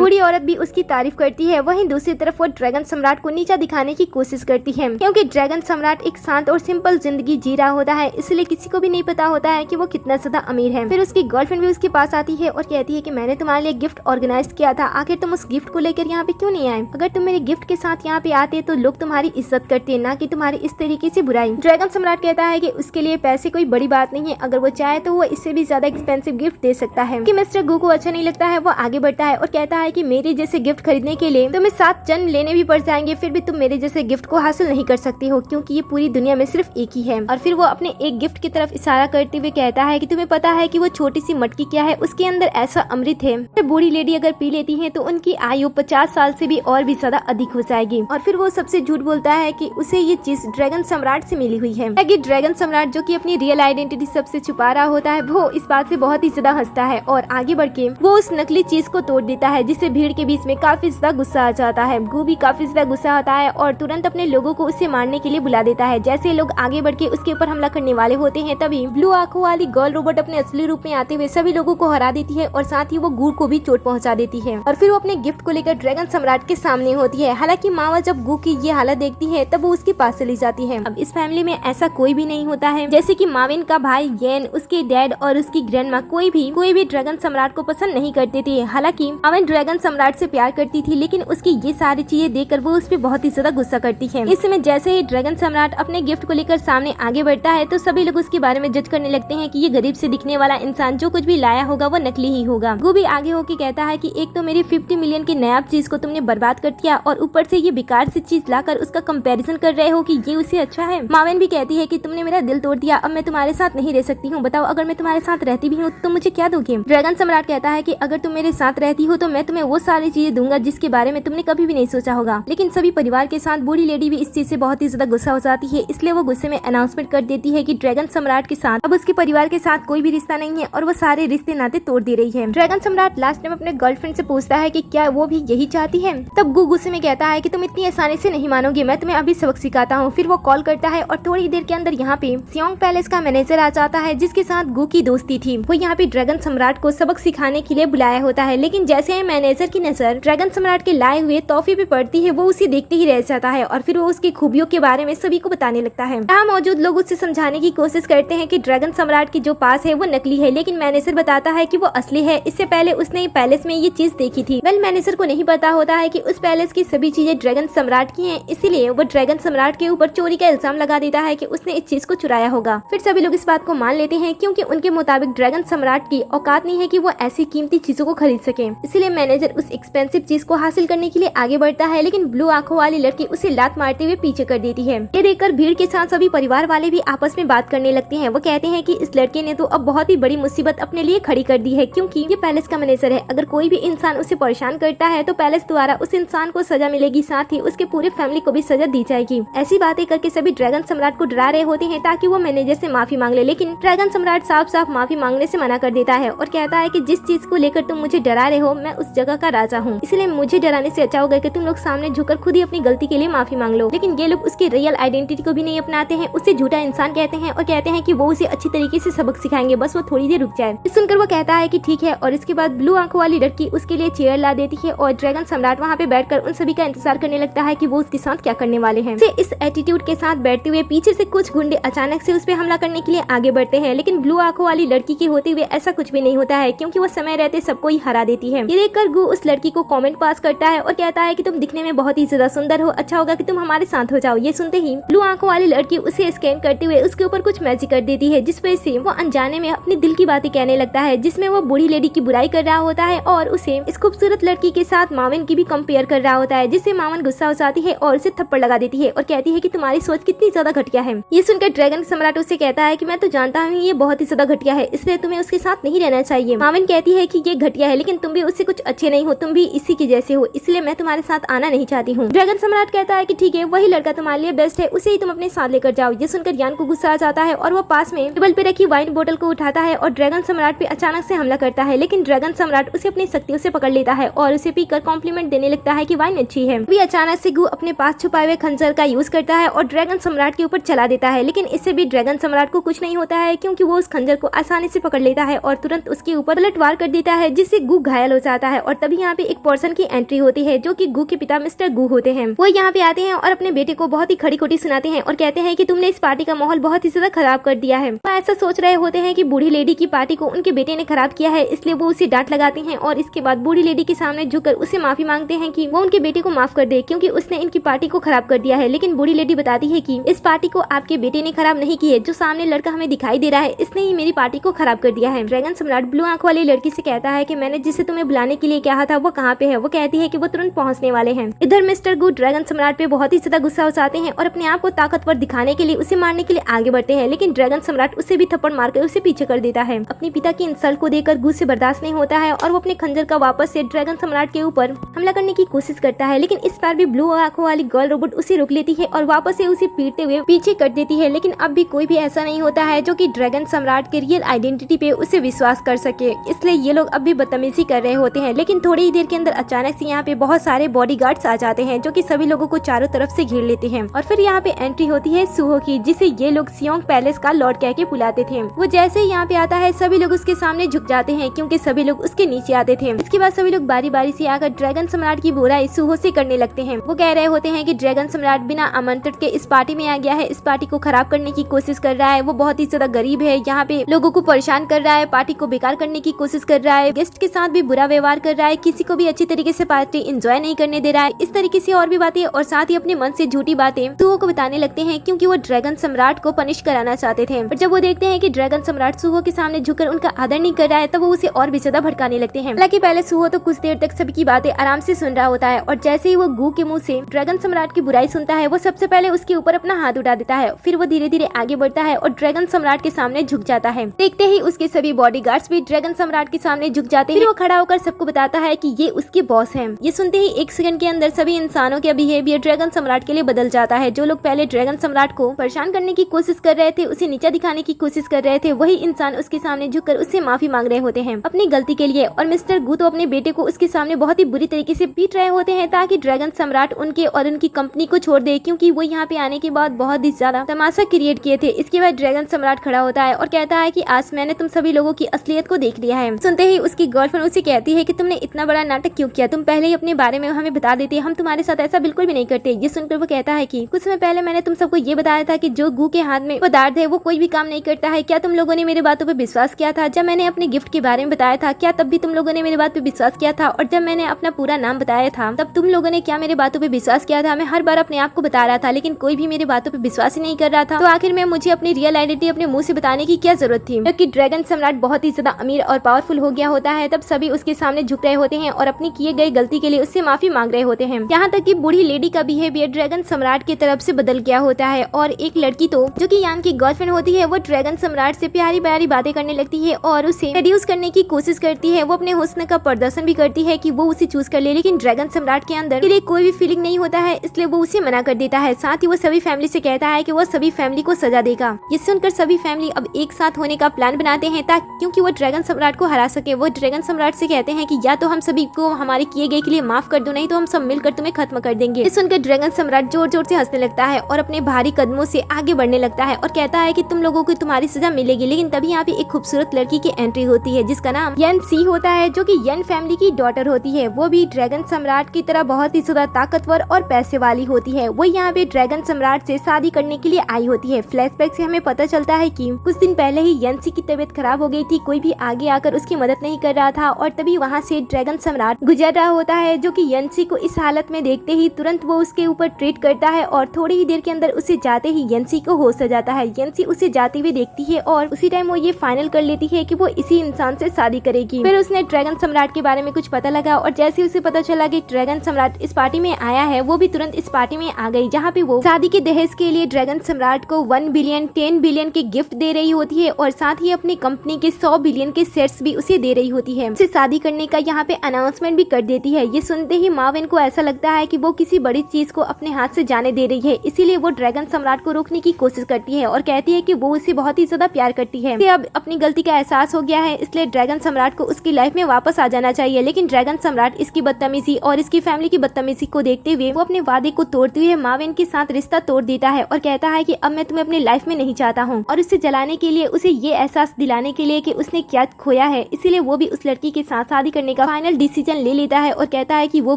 बूढ़ी औरत भी उसकी तारीफ करती है। वहीं दूसरी तरफ वो ड्रैगन सम्राट को नीचा दिखाने की कोशिश करती है, क्योंकि ड्रैगन सम्राट एक शांत और सिंपल जिंदगी जी रहा होता है, इसलिए किसी को भी नहीं पता होता है कि वो कितना ज्यादा अमीर है। फिर उसकी गर्लफ्रेंड भी उसके पास आती है और कहती है कि मैंने तुम्हारे लिए गिफ्ट ऑर्गेनाइज किया था, आखिर तुम उस गिफ्ट को लेकर यहाँ पे क्यों नहीं आए? अगर तुम मेरे गिफ्ट के साथ यहाँ पे आते तो लोग तुम्हारी इज्जत करते, ना कि तुम्हारी इस तरीके से बुराई। ड्रैगन सम्राट कहता है कि उसके लिए पैसे कोई बड़ी बात नहीं है, अगर वो चाहे तो वो इससे भी ज्यादा एक्सपेंसिव गिफ्ट दे सकता है। कि मिस्टर गू को अच्छा नहीं लगता है, वो आगे बढ़ता है और कहता है कि मेरे जैसे गिफ्ट खरीदने के लिए तुम्हें 7 जन्म लेने भी पड़ जाएंगे, फिर भी तुम मेरे जैसे गिफ्ट को हासिल नहीं कर सकती हो, क्योंकि ये पूरी दुनिया में सिर्फ एक ही है। और फिर वो अपने एक गिफ्ट की तरफ इशारा करते हुए कहता है कि तुम्हें पता है कि वो छोटी सी मटकी क्या है, उसके अंदर ऐसा अमृत है, बूढ़ी लेडी अगर पी लेती है तो उनकी आयु 50 साल से भी और भी ज्यादा अधिक हो जाएगी। और फिर वो सबसे झूठ बोलता है कि उसे ये चीज ड्रैगन सम्राट से मिली हुई है। ड्रैगन सम्राट जो कि अपनी रियल आइडेंटिटी सबसे छुपा रहा होता है, वो इस बात से बहुत ही ज्यादा हंसता है और आगे बढ़ के वो उस नकली चीज को तोड़ देता है, जिससे भीड़ के बीच में काफी ज्यादा गुस्सा आ जाता है। गू भी काफी ज्यादा गुस्सा आता है और तुरंत अपने लोगों को उसे मारने के लिए बुला देता है। जैसे लोग आगे बढ़ के उसके ऊपर हमला करने वाले होते हैं, तभी ब्लू आंखों वाली गर्ल रोबोट अपने असली रूप में आते हुए सभी लोगों को हरा देती है और साथ ही वो गू को भी चोट पहुंचा देती है। और फिर वो अपने गिफ्ट को लेकर ड्रैगन सम्राट के सामने होती है। हालांकि मावा जब गू की ये हालत देखती है तब वो उसके पास चली जाती है। अब इस फैमिली में ऐसा कोई भी नहीं होता है, जैसे कि माविन का भाई येन, उसके डैड और उसकी ग्रैंडमा कोई भी ड्रैगन सम्राट को पसंद नहीं करते थे। हालांकि माविन ड्रैगन सम्राट से प्यार करती थी, लेकिन उसकी ये सारी चीजें देखकर वो उस पर बहुत ही ज्यादा गुस्सा करती है। इस समय जैसे ही ड्रैगन सम्राट अपने गिफ्ट को लेकर सामने आगे बढ़ता है तो सभी लोग उसके बारे में जज करने लगते हैं कि ये गरीब से दिखने वाला इंसान जो कुछ भी लाया होगा वो नकली ही होगा। गू भी आगे होके कहता है कि एक तो मेरी 50 मिलियन की नायाब चीज को तुमने बर्बाद कर दिया और ऊपर से ये बेकार सी चीज लाकर उसका कंपैरिजन कर रहे हो कि ये उससे अच्छा है। माविन भी कहती है कि तुमने मेरा दिल तोड़ दिया, अब मैं तुम्हारे साथ नहीं रह सकती हूँ, बताओ अगर मैं तुम्हारे साथ रहती भी हूँ तो मुझे क्या दोगे? ड्रैगन सम्राट कहता है कि अगर तुम मेरे साथ रहती हो तो मैं तुम्हें वो सारी चीजें दूंगा जिसके बारे में तुमने कभी भी नहीं सोचा होगा। लेकिन सभी परिवार के साथ बूढ़ी लेडी भी इस चीज से बहुत ही ज्यादा गुस्सा हो जाती है, इसलिए वो गुस्से में अनाउंसमेंट कर देती है कि ड्रैगन सम्राट के साथ अब उसके परिवार के साथ कोई भी रिश्ता नहीं है और वो सारे रिश्ते नाते तोड़ दे रही है। ड्रैगन सम्राट लास्ट में अपने गर्लफ्रेंड से पूछता है कि क्या वो भी यही चाहती है। तब गू गुस्से में कहता है कि तुम इतनी आसानी से नहीं मानोगे, मैं तुम्हें अभी सबक सिखाता हूँ। फिर वो कॉल करता है और थोड़ी देर के अंदर यहाँ पे सियोंग पैलेस का मैनेजर आ जाता है, जिसके साथ गू की दोस्ती थी। वो यहाँ पे ड्रैगन सम्राट को सबक सिखाने के लिए बुलाया होता है, लेकिन जैसे ही मैनेजर की नजर ड्रैगन सम्राट के लाए हुए तोहफे पे पड़ती है, वो उसे देखते ही रह जाता है और फिर वो उसकी खूबियों के बारे में सभी को बताने लगता है। यहाँ मौजूद लोग उससे समझाने की कोशिश करते हैं कि ड्रैगन सम्राट की जो पास है वो नकली है, लेकिन मैनेजर बताता है कि वो असली है, इससे पहले उसने पैलेस में ये चीज देखी थी। वेल मैनेजर को नहीं पता होता है कि उस पैलेस की सभी चीजें ड्रैगन सम्राट की हैं, इसीलिए वो ड्रैगन सम्राट के ऊपर चोरी का इल्जाम लगा देता है कि उसने इस चीज को चुराया होगा। फिर सभी लोग इस बात को मान लेते हैं, क्योंकि उनके मुताबिक ड्रैगन सम्राट की औकात नहीं है कि वो ऐसी कीमती चीजों को खरीद सके। इसीलिए मैनेजर उस एक्सपेंसिव चीज को हासिल करने के लिए आगे बढ़ता है, लेकिन ब्लू आंखों वाली लड़की उसे लात मारते हुए पीछे कर देती है। ये देखकर भीड़ के साथ सभी परिवार वाले भी आपस में बात करने लगते हैं। वो कहते हैं कि इस लड़के ने तो अब बहुत ही बड़ी मुसीबत अपने लिए खड़ी कर दी है, क्योंकि ये पैलेस का मैनेजर है। अगर कोई भी इंसान उसे परेशान करता है तो पैलेस द्वारा उस इंसान को सजा मिलेगी, साथ ही उसके पूरे फैमिली को भी सजा दी जाएगी। ऐसी बातें करके सभी ड्रैगन सम्राट को डरा रहे होते हैं ताकि वो मैनेजर से माफी मांग ले, लेकिन ड्रैगन सम्राट साफ साफ माफी मांगने से मना कर देता है और कहता है कि जिस चीज को लेकर तुम मुझे डरा रहे हो, मैं उस जगह का राजा हूँ, इसलिए मुझे डराने से अच्छा होगा कि तुम लोग सामने झुककर खुद ही अपनी गलती के लिए माफी मांग लो। लेकिन ये लोग उसकी रियल आइडेंटिटी को भी नहीं अपनाते हैं, उसे झूठा इंसान कहते हैं और कहते हैं कि वो उसे अच्छी तरीके से सबक सिखाएंगे, बस वो थोड़ी देर रुक जाए। सुनकर वो कहता है कि ठीक है, और इसके बाद ब्लू आंखों वाली लड़की उसके लिए चेयर ला देती है और ड्रैगन सम्राट वहाँ पे बैठकर उन सभी का इंतजार करने लगता है कि वो उसके साथ क्या करने वाले हैं। इस एटीट्यूड के साथ बैठते हुए पीछे से कुछ गुंडे अचानक से उस पे हमला करने के लिए आगे बढ़ते हैं, लेकिन ब्लू आंखों वाली लड़की के होते हुए ऐसा कुछ भी नहीं होता है, क्योंकि वो समय रहते सबको ही हरा देती है। ये देखकर गू उस लड़की को कमेंट पास करता है और कहता है कि तुम दिखने में बहुत ही ज्यादा सुंदर हो, अच्छा होगा कि तुम हमारे साथ हो जाओ। ये सुनते ही ब्लू आंखों वाली लड़की उसे स्कैन करते हुए उसके ऊपर कुछ मैजिक कर देती है, जिस वजह से वो अनजाने में अपने दिल की बातें कहने लगता है, जिसमें वो बूढ़ी लेडी की बुराई कर रहा होता है और उसे इस खूबसूरत लड़की के साथ माविन की भी कंपेयर कर रहा होता है, जिससे माविन गुस्सा हो जाती है और उसे थप्पड़ लगा देती है और कहती है कि तुम्हारी सोच कितनी ज्यादा घटिया है। ये सुनकर ड्रैगन सम्राट उससे कहता है कि मैं तो जानता हूँ ये बहुत ही ज्यादा घटिया है, इसलिए तुम्हें उसके साथ नहीं रहना चाहिए। माविन कहती है कि ये घटिया है, लेकिन तुम भी उससे कुछ अच्छे नहीं हो, तुम भी इसी के जैसे हो, इसलिए मैं तुम्हारे साथ आना नहीं चाहती हूँ। ड्रैगन सम्राट कहता है कि ठीक है, वही लड़का तुम्हारे लिए बेस्ट है, उसे ही तुम अपने साथ लेकर जाओ। ये सुनकर यान को गुस्सा आ जाता है और वो पास में टेबल पे रखी वाइन बोतल को उठाता है और ड्रैगन सम्राट पे अचानक से हमला करता है, लेकिन ड्रैगन सम्राट उसे अपनी शक्तियों से पकड़ लेता है और उसे पीकर कॉम्प्लीमेंट देने लगता है कि वाइन अच्छी है। भी अचानक से गू अपने पास छुपाए हुए खंजर का यूज करता है और ड्रैगन सम्राट के ऊपर चला देता है, लेकिन इससे भी ड्रैगन सम्राट को कुछ नहीं होता है, क्योंकि वो उस खंजर को आसानी से पकड़ लेता है और तुरंत उसके ऊपर बुलेट वार कर देता है जिससे गू घायल हो जाता है। और तभी यहाँ पे एक पर्सन की एंट्री होती है जो कि गू के पिता मिस्टर गू होते हैं। वो यहाँ पे आते हैं और अपने बेटे को बहुत ही खड़ी खोटी सुनाते हैं और कहते हैं कि तुमने इस पार्टी का माहौल बहुत ही ज्यादा खराब कर दिया है। वो ऐसा सोच रहे होते हैं कि बूढ़ी लेडी की पार्टी को उनके बेटे ने खराब किया है, इसलिए वो उसे डांट लगाते हैं और इसके बाद बूढ़ी लेडी के सामने झुककर उसे माफी मांगते हैं कि वो उनके बेटे को माफ कर दे क्योंकि उसने इनकी पार्टी को खराब कर दिया है। लेकिन बूढ़ी लेडी बताती है कि इस पार्टी को आपके बेटे ने खराब नहीं की है, जो सामने लड़का हमें दिखाई दे रहा है इसने ही मेरी पार्टी को खराब कर दिया है। ड्रैगन सम्राट ब्लू आंख वाली लड़की से कहता है कि मैंने जिसे तुम्हें बुलाने के लिए कहा था वो कहाँ पे है। वो कहती है कि वो तुरंत पहुँचने वाले हैं। इधर मिस्टर गू ड्रैगन सम्राट पे बहुत ही ज्यादा गुस्सा हो जाते हैं और अपने आप को ताकतवर दिखाने के लिए उसे मारने के लिए आगे बढ़ते हैं, लेकिन ड्रैगन सम्राट उसे भी थप्पड़ मारकर उसे पीछे कर देता है। अपने पिता की इंसल्ट को देखकर गू से बर्दाश्त नहीं होता है और वो अपने खंजर का वापस से ड्रैगन सम्राट के ऊपर हमला करने की कोशिश करता है, लेकिन इस बार भी ब्लू आंखों वाली गर्ल रोबोट उसे रोक लेती है और वापस से उसे पीटते हुए पीछे कर देती है। लेकिन अब भी कोई भी ऐसा नहीं होता है जो कि ड्रैगन सम्राट के रियल आइडेंटिटी पे उसे विश्वास कर सके, इसलिए ये लोग अब भी बदतमीजी कर रहे होते हैं। लेकिन थोड़ी ही देर के अंदर अचानक से यहाँ पे बहुत सारे बॉडीगार्ड्स आ जाते हैं जो कि सभी लोगों को चारों तरफ से घेर लेते हैं। और फिर यहाँ पे एंट्री होती है सूहो की, जिसे ये लोग सियोंग पैलेस का लॉर्ड कह के बुलाते थे। वो जैसे ही यहाँ पे आता है सभी लोग उसके सामने झुक जाते हैं क्योंकि सभी लोग उसके नीचे आते थे। इसके बाद सभी लोग बारी बारी से आकर ड्रैगन सम्राट की बुराई सूहो से करने लगते हैं। वो कह रहे होते हैं कि ड्रैगन सम्राट बिना आमंत्रित के इस पार्टी में आ गया है, इस पार्टी को खराब करने की कोशिश कर रहा है, वो बहुत ही ज्यादा गरीब है, यहाँ पे लोगों को परेशान कर रहा है, पार्टी को बेकार करने की कोशिश कर रहा है, गेस्ट के साथ भी बुरा व्यवहार कर रहा है, किसी को भी अच्छी तरीके से पार्टी एंजॉय नहीं करने दे रहा है। इस तरीके से और भी बातें और साथ ही अपने मन से झूठी बातें सूहो को बताने लगते हैं क्योंकि वो ड्रैगन सम्राट को पनिश कराना चाहते थे। और जब वो देखते हैं कि ड्रैगन सम्राट सूहो के सामने झुककर उनका आदर नहीं कर रहा है तब वो उसे और भी ज्यादा भड़काने लगते हैं। हालांकि पहले सूहो तो कुछ देर तक सबकी बातें आराम से सुन रहा होता है और जैसे ही वो गू के मुंह से ड्रैगन सम्राट की बुराई सुनता है वो सबसे पहले उसके ऊपर अपना हाथ उठा देता है। फिर वो धीरे धीरे आगे बढ़ता है और ड्रैगन सम्राट के सामने झुक जाता है। देखते ही उसके सभी बॉडीगार्ड्स भी ड्रैगन सम्राट के सामने झुक जाते हैं। फिर वो खड़ा होकर सबको बताता है कि ये उसके बॉस हैं। ये सुनते ही एक सेकंड के अंदर सभी इंसानों का बिहेवियर ड्रैगन सम्राट के लिए बदल जाता है। जो लोग पहले ड्रैगन सम्राट को परेशान करने की कोशिश कर रहे थे, उसे नीचा दिखाने की कोशिश कर रहे थे, वही इंसान उसके सामने झुककर उससे माफी मांग रहे होते हैं अपनी गलती के लिए। और मिस्टर गू तो अपने बेटे को उसके सामने बहुत ही बुरी तरीके से पीट रहे होते हैं ताकि ड्रैगन सम्राट उनके और उनकी कंपनी को छोड़ दे, क्योंकि वो यहाँ पे आने के बाद बहुत ही ज्यादा तमाशा क्रिएट किए थे। इसके बाद ड्रैगन सम्राट खड़ा होता है और कहता है कि आज मैंने तुम सभी लोगों की असलियत को देख लिया है। सुनते ही उसकी गर्लफ्रेंड उसे कहती है कि तुमने इतना बड़ा नाटक क्यों किया, तुम पहले ही अपने बारे में हमें बता देते, हम तुम्हारे साथ ऐसा बिल्कुल भी नहीं करते। ये सुनकर वो कहता है कि कुछ समय पहले मैंने तुम सबको ये बताया था कि जो गू के हाथ में पदार्थ है वो कोई भी काम नहीं करता है। क्या तुम लोगों ने मेरे बातों पे विश्वास किया था? जब मैंने अपने गिफ्ट के बारे में बताया था क्या तब भी तुम लोगों ने मेरे बात पे विश्वास किया था? और जब मैंने अपना पूरा नाम बताया था तब तुम लोगों ने क्या मेरे बातों पे विश्वास किया था? मैं हर बार अपने आप को बता रहा था लेकिन कोई भी मेरे बातों पे विश्वास ही नहीं कर रहा था। तो आखिर में मुझे अपनी रियल आइडेंटिटी अपने मुंह से बताने की क्या जरूरत थी? क्योंकि ड्रैगन सम्राट बहुत ही ज्यादा अमीर और पावरफुल हो गया होता है। तब सभी उसके सामने झुक रहे होते हैं और अपनी किए गए गलती के लिए उससे माफी मांग रहे होते हैं। यहाँ तक कि बूढ़ी लेडी का बिहेवियर ड्रैगन सम्राट की तरफ से बदल गया होता है और एक लड़की तो जो कि यान की गर्लफ्रेंड होती है वो ड्रैगन सम्राट से प्यारी प्यारी बातें करने लगती है और उसे रिड्यूस करने की कोशिश करती है। वो अपने हुस्न का प्रदर्शन भी करती है कि वो उसे चूज कर ले, लेकिन ड्रैगन सम्राट के अंदर के लिए कोई भी फीलिंग नहीं होता है, इसलिए वो उसे मना कर देता है। साथ ही वो सभी फैमिली से कहता है कि वो सभी फैमिली को सजा देगा। ये सुनकर सभी फैमिली अब एक साथ होने का प्लान बनाते हैं ताकि क्योंकि वो ड्रैगन सम्राट को हरा सके। वो ड्रैगन सम्राट से कहते हैं कि या तो हम सभी को हमारे किए गए के लिए माफ कर दो, नहीं तो हम सब मिलकर तुम्हें खत्म कर देंगे। ये सुनकर ड्रैगन सम्राट जोर जोर से हंसने लगता है और अपने भारी कदमों से आगे बढ़ने लगता है और कहता है कि तुम लोगों को तुम्हारी सजा मिलेगी। लेकिन तभी यहाँ पे एक खूबसूरत लड़की की एंट्री होती है जिसका नाम यन सी होता है, जो कि यन फैमिली की डॉटर होती है। वो भी ड्रैगन सम्राट की तरह बहुत ही ज्यादा ताकतवर और पैसे वाली होती है। वो यहाँ पे ड्रैगन सम्राट से शादी करने के लिए आई होती है। फ्लैशबैक से हमें पता चलता है कि कुछ दिन पहले ही यनसी की तबीयत खराब हो गई थी, कोई भी आगे आकर उसकी मदद नहीं कर रहा था और तभी वहाँ से ड्रैगन सम्राट गुजर रहा होता है, जो कि यनसी को इस हालत में देखते ही तुरंत वो उसके ऊपर ट्रीट करता है और थोड़ी ही देर के अंदर उसे जाते ही यनसी को होश आ जाता है। यनसी उसे जाते हुए देखती है और उसी टाइम वो ये फाइनल कर लेती है कि वो इसी इंसान से शादी करेगी। फिर उसने ड्रैगन सम्राट के बारे में कुछ पता लगा और जैसे उसे पता चला कि ड्रैगन सम्राट इस पार्टी में आया है, वो भी तुरंत इस पार्टी में आ गई, जहाँ पे वो शादी के दहेज के लिए ड्रैगन सम्राट को 1 बिलियन 10 बिलियन के गिफ्ट दे रही होती है और साथ ही अपनी कंपनी के 100 बिलियन के शेयर्स भी उसे दे रही होती है। उसे शादी करने का यहाँ पे अनाउंसमेंट भी कर देती है। ये सुनते ही माविन को ऐसा लगता है कि वो किसी बड़ी चीज को अपने हाथ से जाने दे रही है, इसीलिए वो ड्रैगन सम्राट को रोकने की कोशिश करती है और कहती है कि वो उसे बहुत ही ज्यादा प्यार करती है। उसे अब अपनी गलती का एहसास हो गया है, इसलिए ड्रैगन सम्राट को उसकी लाइफ में वापस आ जाना चाहिए। लेकिन ड्रैगन सम्राट इसकी बदतमीजी और इसकी फैमिली की बदतमीजी को देखते हुए वो अपने वादे को तोड़ते हुए माविन के साथ रिश्ता तोड़ देता है और कहता है कि अब मैं तुम्हें अपनी लाइफ में नहीं चाहता हूँ। और उसे जलाने के लिए, उसे ये एहसास दिलाने के लिए कि उसने क्या खोया गया है, इसीलिए वो भी उस लड़की के साथ शादी करने का फाइनल डिसीजन ले लेता है और कहता है कि वो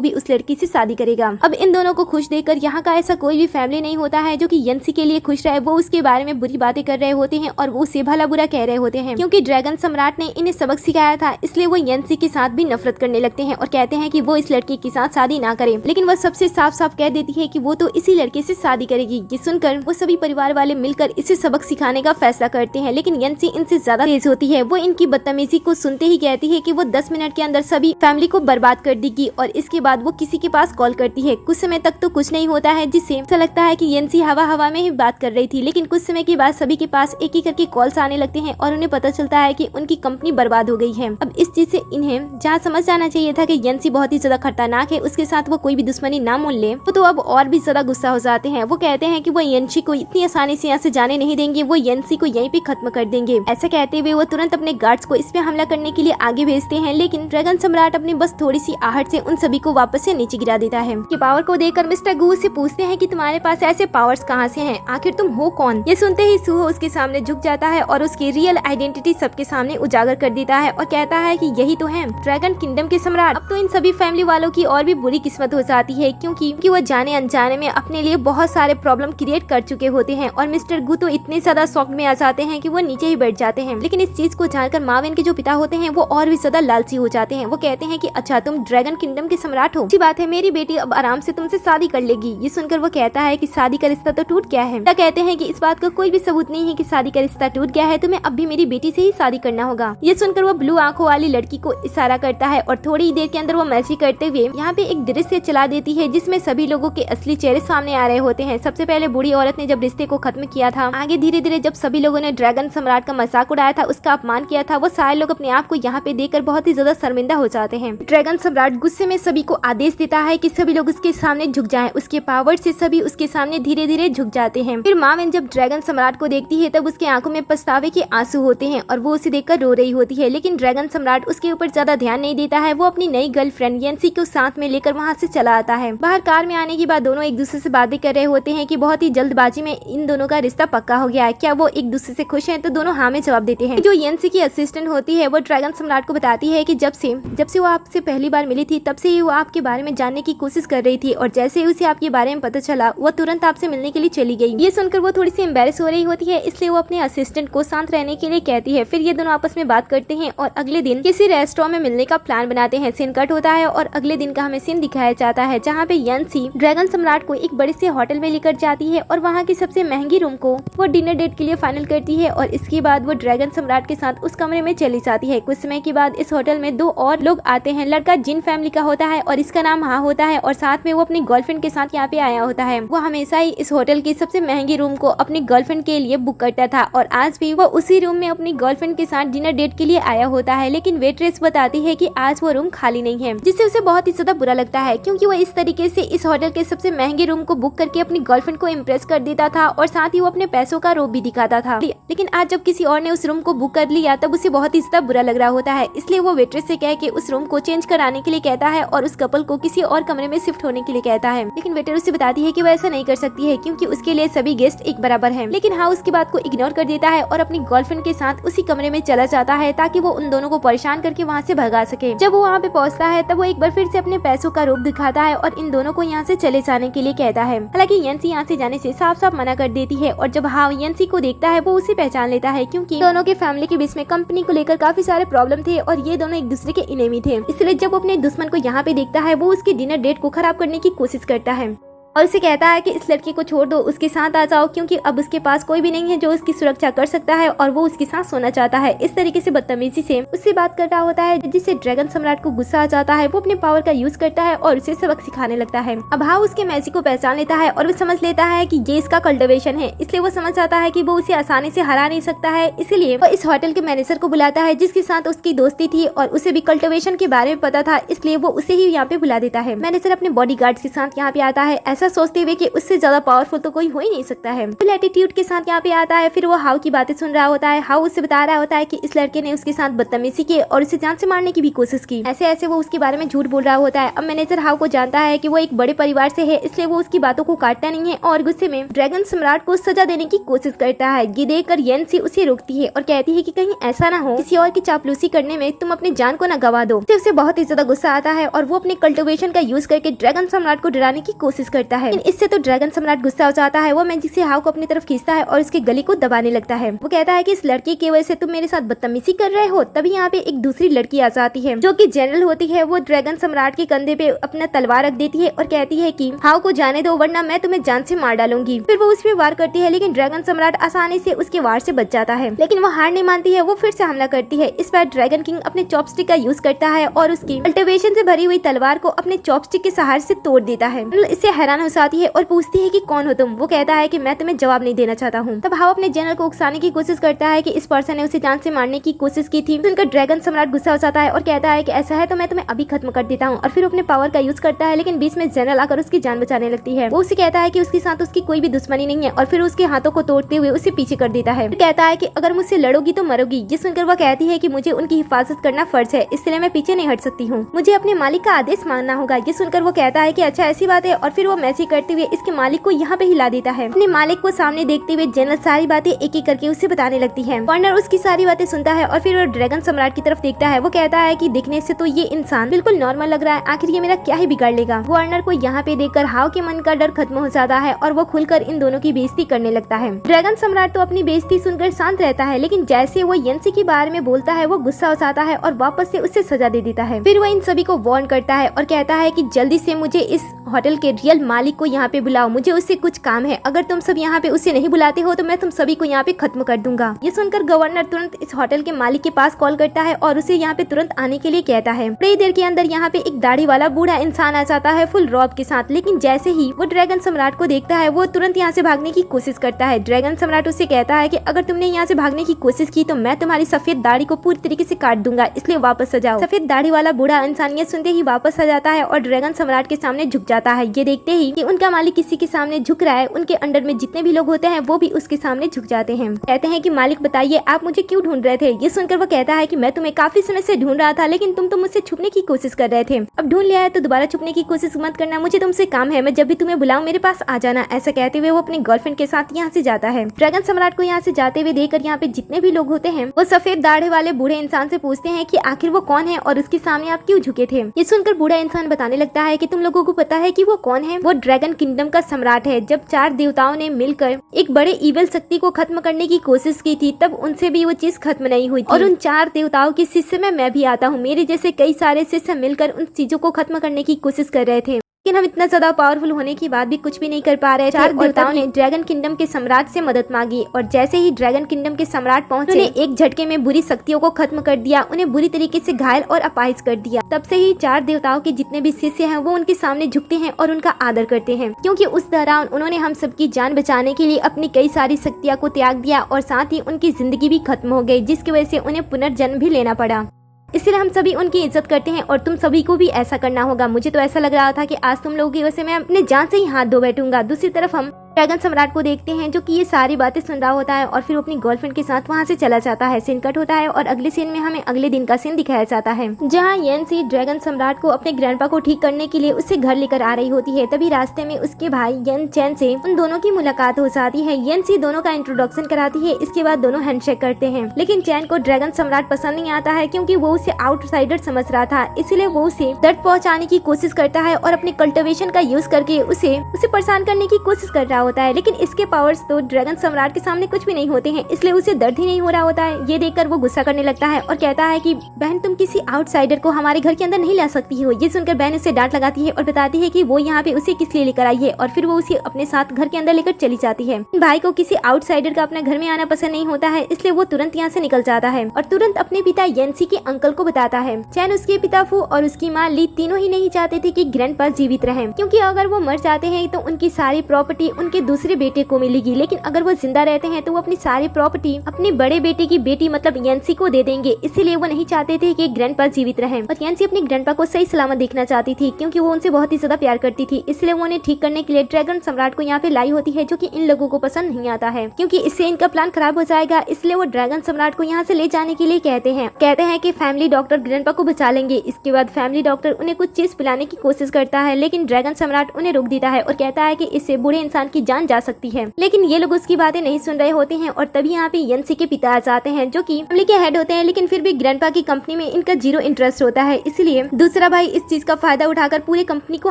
भी उस लड़की से शादी करेगा। अब इन दोनों को खुश देखकर यहाँ का ऐसा कोई भी फैमिली नहीं होता है जो कि यंसी के लिए खुश रहे। वो उसके बारे में बुरी बातें कर रहे होते हैं और वो उसे भला बुरा कह रहे होते हैं, क्योंकि ड्रैगन सम्राट ने इन्हें सबक सिखाया था, इसलिए वो यंसी के साथ भी नफरत करने लगते हैं और कहते हैं कि वो इस लड़के के साथ शादी ना करे। लेकिन वो सबसे साफ साफ कह देती है कि वो तो इसी लड़के से शादी करेगी। ये सुनकर वो सभी परिवार वाले मिलकर इसे सबक सिखाने का फैसला करते हैं, लेकिन यंसी इनसे ज्यादा तेज होती है। वो इनकी बदतमीजी को सुनते ही कहती है कि वो 10 मिनट के अंदर सभी फैमिली को बर्बाद कर देगी और इसके बाद वो किसी के पास कॉल करती है। कुछ समय तक तो कुछ नहीं होता है, जिससे ऐसा लगता है कि यंसी हवा हवा में ही बात कर रही थी, लेकिन कुछ समय के बाद सभी के पास एक एक करके कॉल्स आने लगते हैं और उन्हें पता चलता है कि उनकी कंपनी बर्बाद हो गई है। अब इस चीज से इन्हें जहाँ समझ जाना चाहिए था कि यंसी बहुत ही ज्यादा खतरनाक है, उसके साथ वो कोई भी दुश्मनी ना मोल ले, तो अब और भी ज्यादा गुस्सा हो जाते हैं। वो कहते हैं कि वो यंसी को इतनी आसानी से यहाँ से जाने नहीं देंगे, वो यंसी को यहीं पे खत्म कर देंगे। ऐसा कहते हुए वो तुरंत अपने गार्ड्स को इस पे हमला करने के लिए आगे भेजते हैं, लेकिन ड्रैगन सम्राट अपनी बस थोड़ी सी आहट से उन सभी को वापस से नीचे गिरा देता है। कि पावर को देखकर मिस्टर गू से पूछते हैं कि तुम्हारे पास ऐसे पावर्स कहाँ से हैं? आखिर तुम हो कौन? ये सुनते ही सूहो उसके सामने झुक जाता है और उसकी रियल आइडेंटिटी सबके सामने उजागर कर देता है और कहता है कि यही तो है ड्रैगन किंगडम के सम्राट। अब तो इन सभी फैमिली वालों की और भी बुरी किस्मत हो जाती है, क्योंकि वो जाने अनजाने में अपने लिए बहुत सारे प्रॉब्लम क्रिएट कर चुके होते हैं और मिस्टर गू तो इतने ज्यादा शॉक में आ जाते हैं कि वो नीचे ही बैठ जाते हैं। लेकिन इस चीज को जानकर माविन के जो पिता होते हैं वो और भी ज्यादा लालची हो जाते हैं। वो कहते हैं कि अच्छा तुम ड्रैगन किंगडम के सम्राट हो, अच्छी बात है, मेरी बेटी अब आराम से तुमसे शादी कर लेगी। ये सुनकर वो कहता है कि शादी का रिश्ता तो टूट गया है। कहते हैं कि इस बात का कोई भी सबूत नहीं है कि शादी का रिश्ता टूट गया है, तुम्हें अब भी मेरी बेटी से ही शादी करना होगा। ये सुनकर वो ब्लू आंखों वाली लड़की को इशारा करता है और थोड़ी देर के अंदर वो मैसेज करते हुए यहाँ पे एक दृश्य चला देती है जिसमें सभी लोगों के असली चेहरे सामने आ रहे होते हैं। सबसे पहले बूढ़ी औरत ने जब रिश्ते को खत्म किया था, आगे धीरे धीरे जब सभी लोगों ने ड्रैगन सम्राट का मजाक उड़ाया था, उसका अपमान किया था, वो सारे लोग अपने आप को यहाँ पे देखकर बहुत ही ज्यादा शर्मिंदा हो जाते हैं। ड्रैगन सम्राट गुस्से में सभी को आदेश देता है कि सभी लोग उसके सामने झुक जाएं। उसके पावर से सभी उसके सामने धीरे धीरे झुक जाते हैं। फिर माविन जब ड्रैगन सम्राट को देखती है तब उसकी आंखों में पछतावे के आंसू होते हैं और वो उसे देखकर रो रही होती है, लेकिन ड्रैगन सम्राट उसके ऊपर ज्यादा ध्यान नहीं देता है। वो अपनी नई गर्लफ्रेंड यंसी को साथ में लेकर वहाँ से चला आता है। बाहर कार में आने के बाद दोनों एक दूसरे से बातें कर रहे होते हैं कि बहुत ही जल्दबाजी में इन दोनों का रिश्ता पक्का हो गया है। क्या वो एक दूसरे से खुश हैं? तो दोनों हाँ में जवाब देते हैं। जो यंसी की असिस्टेंट होती है वो ड्रैगन सम्राट को बताती है कि जब से वो आपसे पहली बार मिली थी तब से ही वो आपके बारे में जानने की कोशिश कर रही थी और जैसे ही उसे आपके बारे में पता चला वो तुरंत आपसे मिलने के लिए चली गई। ये सुनकर वो थोड़ी सी एम्बेरस हो रही होती है, इसलिए वो अपने असिस्टेंट को शांत रहने के लिए कहती है। फिर ये दोनों आपस में बात करते हैं और अगले दिन किसी रेस्टोरेंट में मिलने का प्लान बनाते हैं। सीन कट होता है और अगले दिन का हमें सीन दिखाया जाता है जहाँ पे यंसी ड्रैगन सम्राट को एक बड़े से होटल में लेकर जाती है और वहाँ की सबसे महंगी रूम को वो डिनर डेट के लिए फाइनल करती है और इसके बाद वो ड्रैगन सम्राट के साथ उस कमरे में चली जाती है। कुछ समय के बाद इस होटल में 2 और लोग आते हैं। लड़का जिन फैमिली का होता है और इसका नाम हाँ होता है और साथ में वो अपनी गर्लफ्रेंड के साथ यहाँ पे आया होता है। वो हमेशा ही इस होटल की सबसे महंगी रूम को अपनी गर्लफ्रेंड के लिए बुक करता था और आज भी वो उसी रूम में अपनी गर्लफ्रेंड के साथ डिनर डेट के लिए आया होता है, लेकिन वेट्रेस बताती है कि आज वो रूम खाली नहीं है, जिससे उसे बहुत ही ज्यादा बुरा लगता है क्योंकि वो इस तरीके से इस होटल के सबसे महंगे रूम को बुक करके अपनी गर्लफ्रेंड को इम्प्रेस कर देता था और साथ ही वो अपने पैसों का रोब भी दिखाता था। लेकिन आज जब किसी और ने उस रूम को बुक कर लिया तब उसे बहुत ही ज्यादा बुरा लग रहा होता है, इसलिए वो वेट्रेस से कह के उस रूम को चेंज कराने के लिए कहता है और उस कपल को किसी और कमरे में शिफ्ट होने के लिए कहता है। लेकिन वेटर उसे बताती है कि वो ऐसा नहीं कर सकती है क्योंकि उसके लिए सभी गेस्ट एक बराबर हैं। लेकिन हाँ उसकी बात को इग्नोर कर देता है और अपनी गर्लफ्रेंड के साथ उसी कमरे में चला जाता है ताकि वो उन दोनों को परेशान करके वहाँ से भगा सके। जब वो वहाँ पे पहुँचता है तब वो एक बार फिर से अपने पैसों का रूप दिखाता है और इन दोनों को यहाँ से चले जाने के लिए कहता है। हालांकि यंसी यहाँ से जाने से साफ साफ मना कर देती है और जब हाँ यंसी को देखता है वो उसे पहचान लेता है क्योंकि दोनों के फैमिली के बीच में कंपनी को लेकर काफी सारे प्रॉब्लम थे और ये दोनों एक दूसरे के इनेमी थे। इसलिए जब वो अपने दुश्मन को यहाँ पे देखता है वो उसकी डिनर डेट को खराब करने की कोशिश करता है और उसे कहता है कि इस लड़की को छोड़ दो, उसके साथ आ जाओ क्योंकि अब उसके पास कोई भी नहीं है जो उसकी सुरक्षा कर सकता है और वो उसके साथ सोना चाहता है। इस तरीके से बदतमीजी से उससे बात कर रहा होता है जिससे ड्रैगन सम्राट को गुस्सा आ जाता है। वो अपने पावर का यूज करता है और उसे सबक सिखाने लगता है। अब हाँ उसके मैजिक को पहचान लेता है और वो समझ लेता है कि ये इसका कल्टिवेशन है, इसलिए वो समझ जाता है कि वो उसे आसानी से हरा नहीं सकता है। इसलिए वो इस होटल के मैनेजर को बुलाता है जिसके साथ उसकी दोस्ती थी और उसे भी कल्टिवेशन के बारे में पता था, इसलिए वो उसे ही यहाँ पे बुला देता है। मैनेजर अपने बॉडीगार्ड्स के साथ यहाँ पे आता है। ऐसा ऐसा सोचते हुए कि उससे ज्यादा पावरफुल तो कोई हो ही नहीं सकता है। फुल एटीट्यूड के साथ यहाँ पे आता है। फिर वो हाउ की बातें सुन रहा होता है। हाउ उससे बता रहा होता है कि इस लड़के ने उसके साथ बदतमीजी की और उसे जान से मारने की भी कोशिश की। ऐसे ऐसे वो उसके बारे में झूठ बोल रहा होता है। अब मैनेजर हाउ को जानता है कि वो एक बड़े परिवार से है, इसलिए वो उसकी बातों को काटता नहीं है और गुस्से में ड्रैगन सम्राट को सजा देने की कोशिश करता है। ये देखकर येनसी उसे रोकती है और कहती है कि कहीं ऐसा ना हो किसी और की चापलूसी करने में तुम अपनी जान को न गवा दो। फिर उसे बहुत ही ज्यादा गुस्सा आता है और वो अपने कल्टिवेशन का यूज करके ड्रैगन सम्राट को डराने की कोशिश करता है। इससे तो ड्रैगन सम्राट गुस्सा हो जाता है। वो मैजिक से हाउ को अपनी तरफ खींचता है और उसके गले को दबाने लगता है। वो कहता है कि इस लड़की की वजह से तुम मेरे साथ बदतमीजी कर रहे हो। तभी यहाँ पे एक दूसरी लड़की आ जाती है जो कि जनरल होती है। वो ड्रैगन सम्राट के कंधे पे अपना तलवार रख देती है और कहती है कि हाउ को जाने दो वरना मैं तुम्हें जान से मार डालूंगी। फिर वो उस पे वार करती है लेकिन ड्रैगन सम्राट आसानी से उसके वार से बच जाता है। लेकिन वो हार नहीं मानती है। वो फिर से हमला करती है। इस बार ड्रैगन किंग अपने चॉपस्टिक का यूज करता है और उसकी कल्टिवेशन से भरी हुई तलवार को अपने चॉपस्टिक के सहारे से तोड़ देता है। इससे हैरान हो जाती है और पूछती है कि कौन हो तुम। वो कहता है कि मैं तुम्हें जवाब नहीं देना चाहता हूँ। तब हाउ अपने जनरल को उकसाने की कोशिश करता है कि इस पर्सन ने उसे जान से मारने की कोशिश की थी। सुनकर ड्रैगन सम्राट गुस्सा हो जाता है और कहता है कि ऐसा है तो मैं तुम्हें अभी खत्म कर देता हूँ और फिर अपने पावर का यूज करता है। लेकिन बीच में जनरल आकर उसकी जान बचाने लगती है। वो उसे कहता है कि उसके साथ उसकी कोई भी दुश्मनी नहीं है और फिर उसके हाथों को तोड़ते हुए उसे पीछे कर देता है। फिर कहता है कि अगर मुझसे लड़ोगी तो मरोगी। ये सुनकर वह कहती है कि मुझे उनकी हिफाजत करना फर्ज है, इसलिए मैं पीछे नहीं हट सकती हूँ। मुझे अपने मालिक का आदेश मानना होगा। ये सुनकर वो कहता है कि अच्छा ऐसी बात है और फिर वो मैसेज करते हुए इसके मालिक को यहाँ पे हिला देता है। अपने मालिक को सामने देखते हुए जनरल सारी बातें एक एक करके उसे बताने लगती है। वार्नर उसकी सारी बातें सुनता है और फिर वो ड्रैगन सम्राट की तरफ देखता है। वो कहता है कि दिखने से तो ये इंसान बिल्कुल नॉर्मल लग रहा है, आखिर ये मेरा क्या ही बिगाड़ लेगा। वार्नर को यहाँ पे देखकर हाउ के मन का डर खत्म हो जाता है और वो खुलकर इन दोनों की बेइज्जती करने लगता है। ड्रैगन सम्राट तो अपनी बेइज्जती सुनकर शांत रहता है लेकिन जैसे वो येनसी के बारे में बोलता है वो गुस्सा हो जाता है और वापस से उससे सजा दे देता है। फिर वो इन सभी को वार्न करता है और कहता है कि जल्दी से मुझे इस होटल के रियल मालिक को यहाँ पे बुलाओ, मुझे उससे कुछ काम है। अगर तुम सब यहाँ पे उसे नहीं बुलाते हो तो मैं तुम सभी को यहाँ पे खत्म कर दूंगा। ये सुनकर गवर्नर तुरंत इस होटल के मालिक के पास कॉल करता है और उसे यहाँ पे तुरंत आने के लिए कहता है। थोड़ी देर के अंदर यहाँ पे एक दाढ़ी वाला बूढ़ा इंसान आ जाता है फुल रॉब के साथ। लेकिन जैसे ही वो ड्रैगन सम्राट को देखता है वो तुरंत यहाँ से भागने की कोशिश करता है। ड्रैगन सम्राट उससे कहता है कि अगर तुमने यहाँ से भागने की कोशिश की तो मैं तुम्हारी सफेद दाढ़ी को पूरी तरीके से काट दूंगा, इसलिए वापस आ जाओ। सफेद दाढ़ी वाला बूढ़ा इंसान ये सुनते ही वापस आ जाता है और ड्रैगन सम्राट के सामने झुक जाता है। ये देखते ही कि उनका मालिक किसी के सामने झुक रहा है, उनके अंडर में जितने भी लोग होते हैं वो भी उसके सामने झुक जाते हैं। कहते हैं कि मालिक बताइए आप मुझे क्यों ढूंढ रहे थे। ये सुनकर वो कहता है कि मैं तुम्हें काफी समय से ढूंढ रहा था लेकिन तुम तो मुझसे छुपने की कोशिश कर रहे थे। अब ढूंढ लिया है तो दोबारा छुपने की कोशिश मत करना, मुझे तुमसे काम है, मैं जब भी तुम्हें बुलाऊं मेरे पास आ जाना। ऐसा कहते हुए वो अपनी गर्लफ्रेंड के साथ यहाँ से जाता है। ड्रैगन सम्राट को यहाँ से जाते हुए देखकर यहाँ पे जितने भी लोग होते हैं वो सफेद दाढ़े वाले बूढ़े इंसान से पूछते हैं कि आखिर वो कौन है और उसके सामने आप क्यों झुके थे। ये सुनकर बूढ़ा इंसान बताने लगता है कि तुम लोगों को पता है कि वो कौन है। वो ड्रैगन किंगडम का सम्राट है। जब 4 देवताओं ने मिलकर एक बड़े इविल शक्ति को खत्म करने की कोशिश की थी तब उनसे भी वो चीज खत्म नहीं हुई थी और उन 4 देवताओं के शिष्य में मैं भी आता हूँ। मेरे जैसे कई सारे शिष्य मिलकर उन चीजों को खत्म करने की कोशिश कर रहे थे लेकिन हम इतना ज्यादा पावरफुल होने के बाद भी कुछ भी नहीं कर पा रहे थे। 4 देवताओं ने ड्रैगन किंगडम के सम्राट से मदद मांगी और जैसे ही ड्रैगन किंगडम के सम्राट पहुंचे उन्हें एक झटके में बुरी शक्तियों को खत्म कर दिया, उन्हें बुरी तरीके से घायल और अपाहिज कर दिया। तब से ही 4 देवताओं के जितने भी शिष्य हैं वो उनके सामने झुकते हैं और उनका आदर करते हैं क्योंकि उस दौरान उन्होंने हम सबकी जान बचाने के लिए अपनी कई सारी शक्तियाँ को त्याग दिया और साथ ही उनकी जिंदगी भी खत्म हो गई जिसकी वजह से उन्हें पुनर्जन्म भी लेना पड़ा। इसलिए हम सभी उनकी इज्जत करते हैं और तुम सभी को भी ऐसा करना होगा। मुझे तो ऐसा लग रहा था कि आज तुम लोगों की वजह से मैं अपने जान से ही हाथ धो बैठूंगा। दूसरी तरफ हम ड्रैगन सम्राट को देखते हैं जो कि ये सारी बातें सुन रहा होता है और फिर अपनी गर्लफ्रेंड के साथ वहाँ से चला जाता है। सीन कट होता है और अगले सीन में हमें अगले दिन का सीन दिखाया जाता है जहाँ येनसी ड्रैगन सम्राट को अपने ग्रैंडपा को ठीक करने के लिए उससे घर लेकर आ रही होती है। तभी रास्ते में उसके भाई येन चैन से उन दोनों की मुलाकात हो जाती है। येनसी दोनों का इंट्रोडक्शन कराती है, इसके बाद दोनों हैंडशेक करते हैं। लेकिन चैन को ड्रैगन सम्राट पसंद नहीं आता है क्योंकि वो उसे आउटसाइडर समझ रहा था, इसलिए वो उसे दर्द पहुँचाने की कोशिश करता है और अपने कल्टिवेशन का यूज करके उसे परेशान करने की कोशिश कर रहा होता है। लेकिन इसके पावर्स तो ड्रैगन सम्राट के सामने कुछ भी नहीं होते हैं, इसलिए उसे दर्द ही नहीं हो रहा होता है। ये देखकर वो गुस्सा करने लगता है और कहता है कि बहन तुम किसी आउटसाइडर को हमारे घर के अंदर नहीं ला सकती हो। ये सुनकर बहन उसे डांट लगाती है और बताती है कि वो यहाँ पे उसे किस लिए लेकर आई है और फिर वो उसे अपने साथ घर के अंदर लेकर चली जाती है। भाई को किसी आउटसाइडर का अपने घर में आना पसंद नहीं होता है, इसलिए वो तुरंत यहाँ से निकल जाता है और तुरंत अपने पिता येनसी के अंकल को बताता है। चैन, उसके पिता फू और उसकी माँ ली तीनों ही नहीं चाहते थे कि ग्रैंडपा जीवित रहे क्योंकि अगर वो मर जाते हैं तो उनकी सारी प्रॉपर्टी उनके दूसरे बेटे को मिलेगी, लेकिन अगर वो जिंदा रहते हैं तो वो अपनी सारी प्रॉपर्टी अपने बड़े बेटे की बेटी मतलब यंसी को दे देंगे। इसीलिए वो नहीं चाहते थे कि ग्रैंडपा जीवित रहे और यंसी अपने ग्रैंडपा को सही सलामत देखना चाहती थी, क्योंकि वो उनसे बहुत ही ज्यादा प्यार करती थी। इसलिए वो उन्हें ठीक करने के लिए ड्रैगन सम्राट को यहाँ पे लाई होती है, जो कि इन लोगों को पसंद नहीं आता है, क्योंकि इससे इनका प्लान खराब हो जाएगा। इसलिए वो ड्रैगन सम्राट को यहाँ से ले जाने के लिए कहते हैं कि फैमिली डॉक्टर ग्रैंडपा को बचा लेंगे। इसके बाद फैमिली डॉक्टर उन्हें कुछ चीज पिलाने की कोशिश करता है, लेकिन ड्रैगन सम्राट उन्हें रोक देता है और कहता है कि इससे बूढ़े इंसान की जान जा सकती है। लेकिन ये लोग उसकी बातें नहीं सुन रहे होते हैं और तभी यहाँ पे यंसी के पिता आ जाते हैं, जो कि फैमिली के हेड होते हैं, लेकिन फिर भी ग्रैंडपा की कंपनी में इनका 0 इंटरेस्ट होता है। इसलिए दूसरा भाई इस चीज का फायदा उठाकर पूरी कंपनी को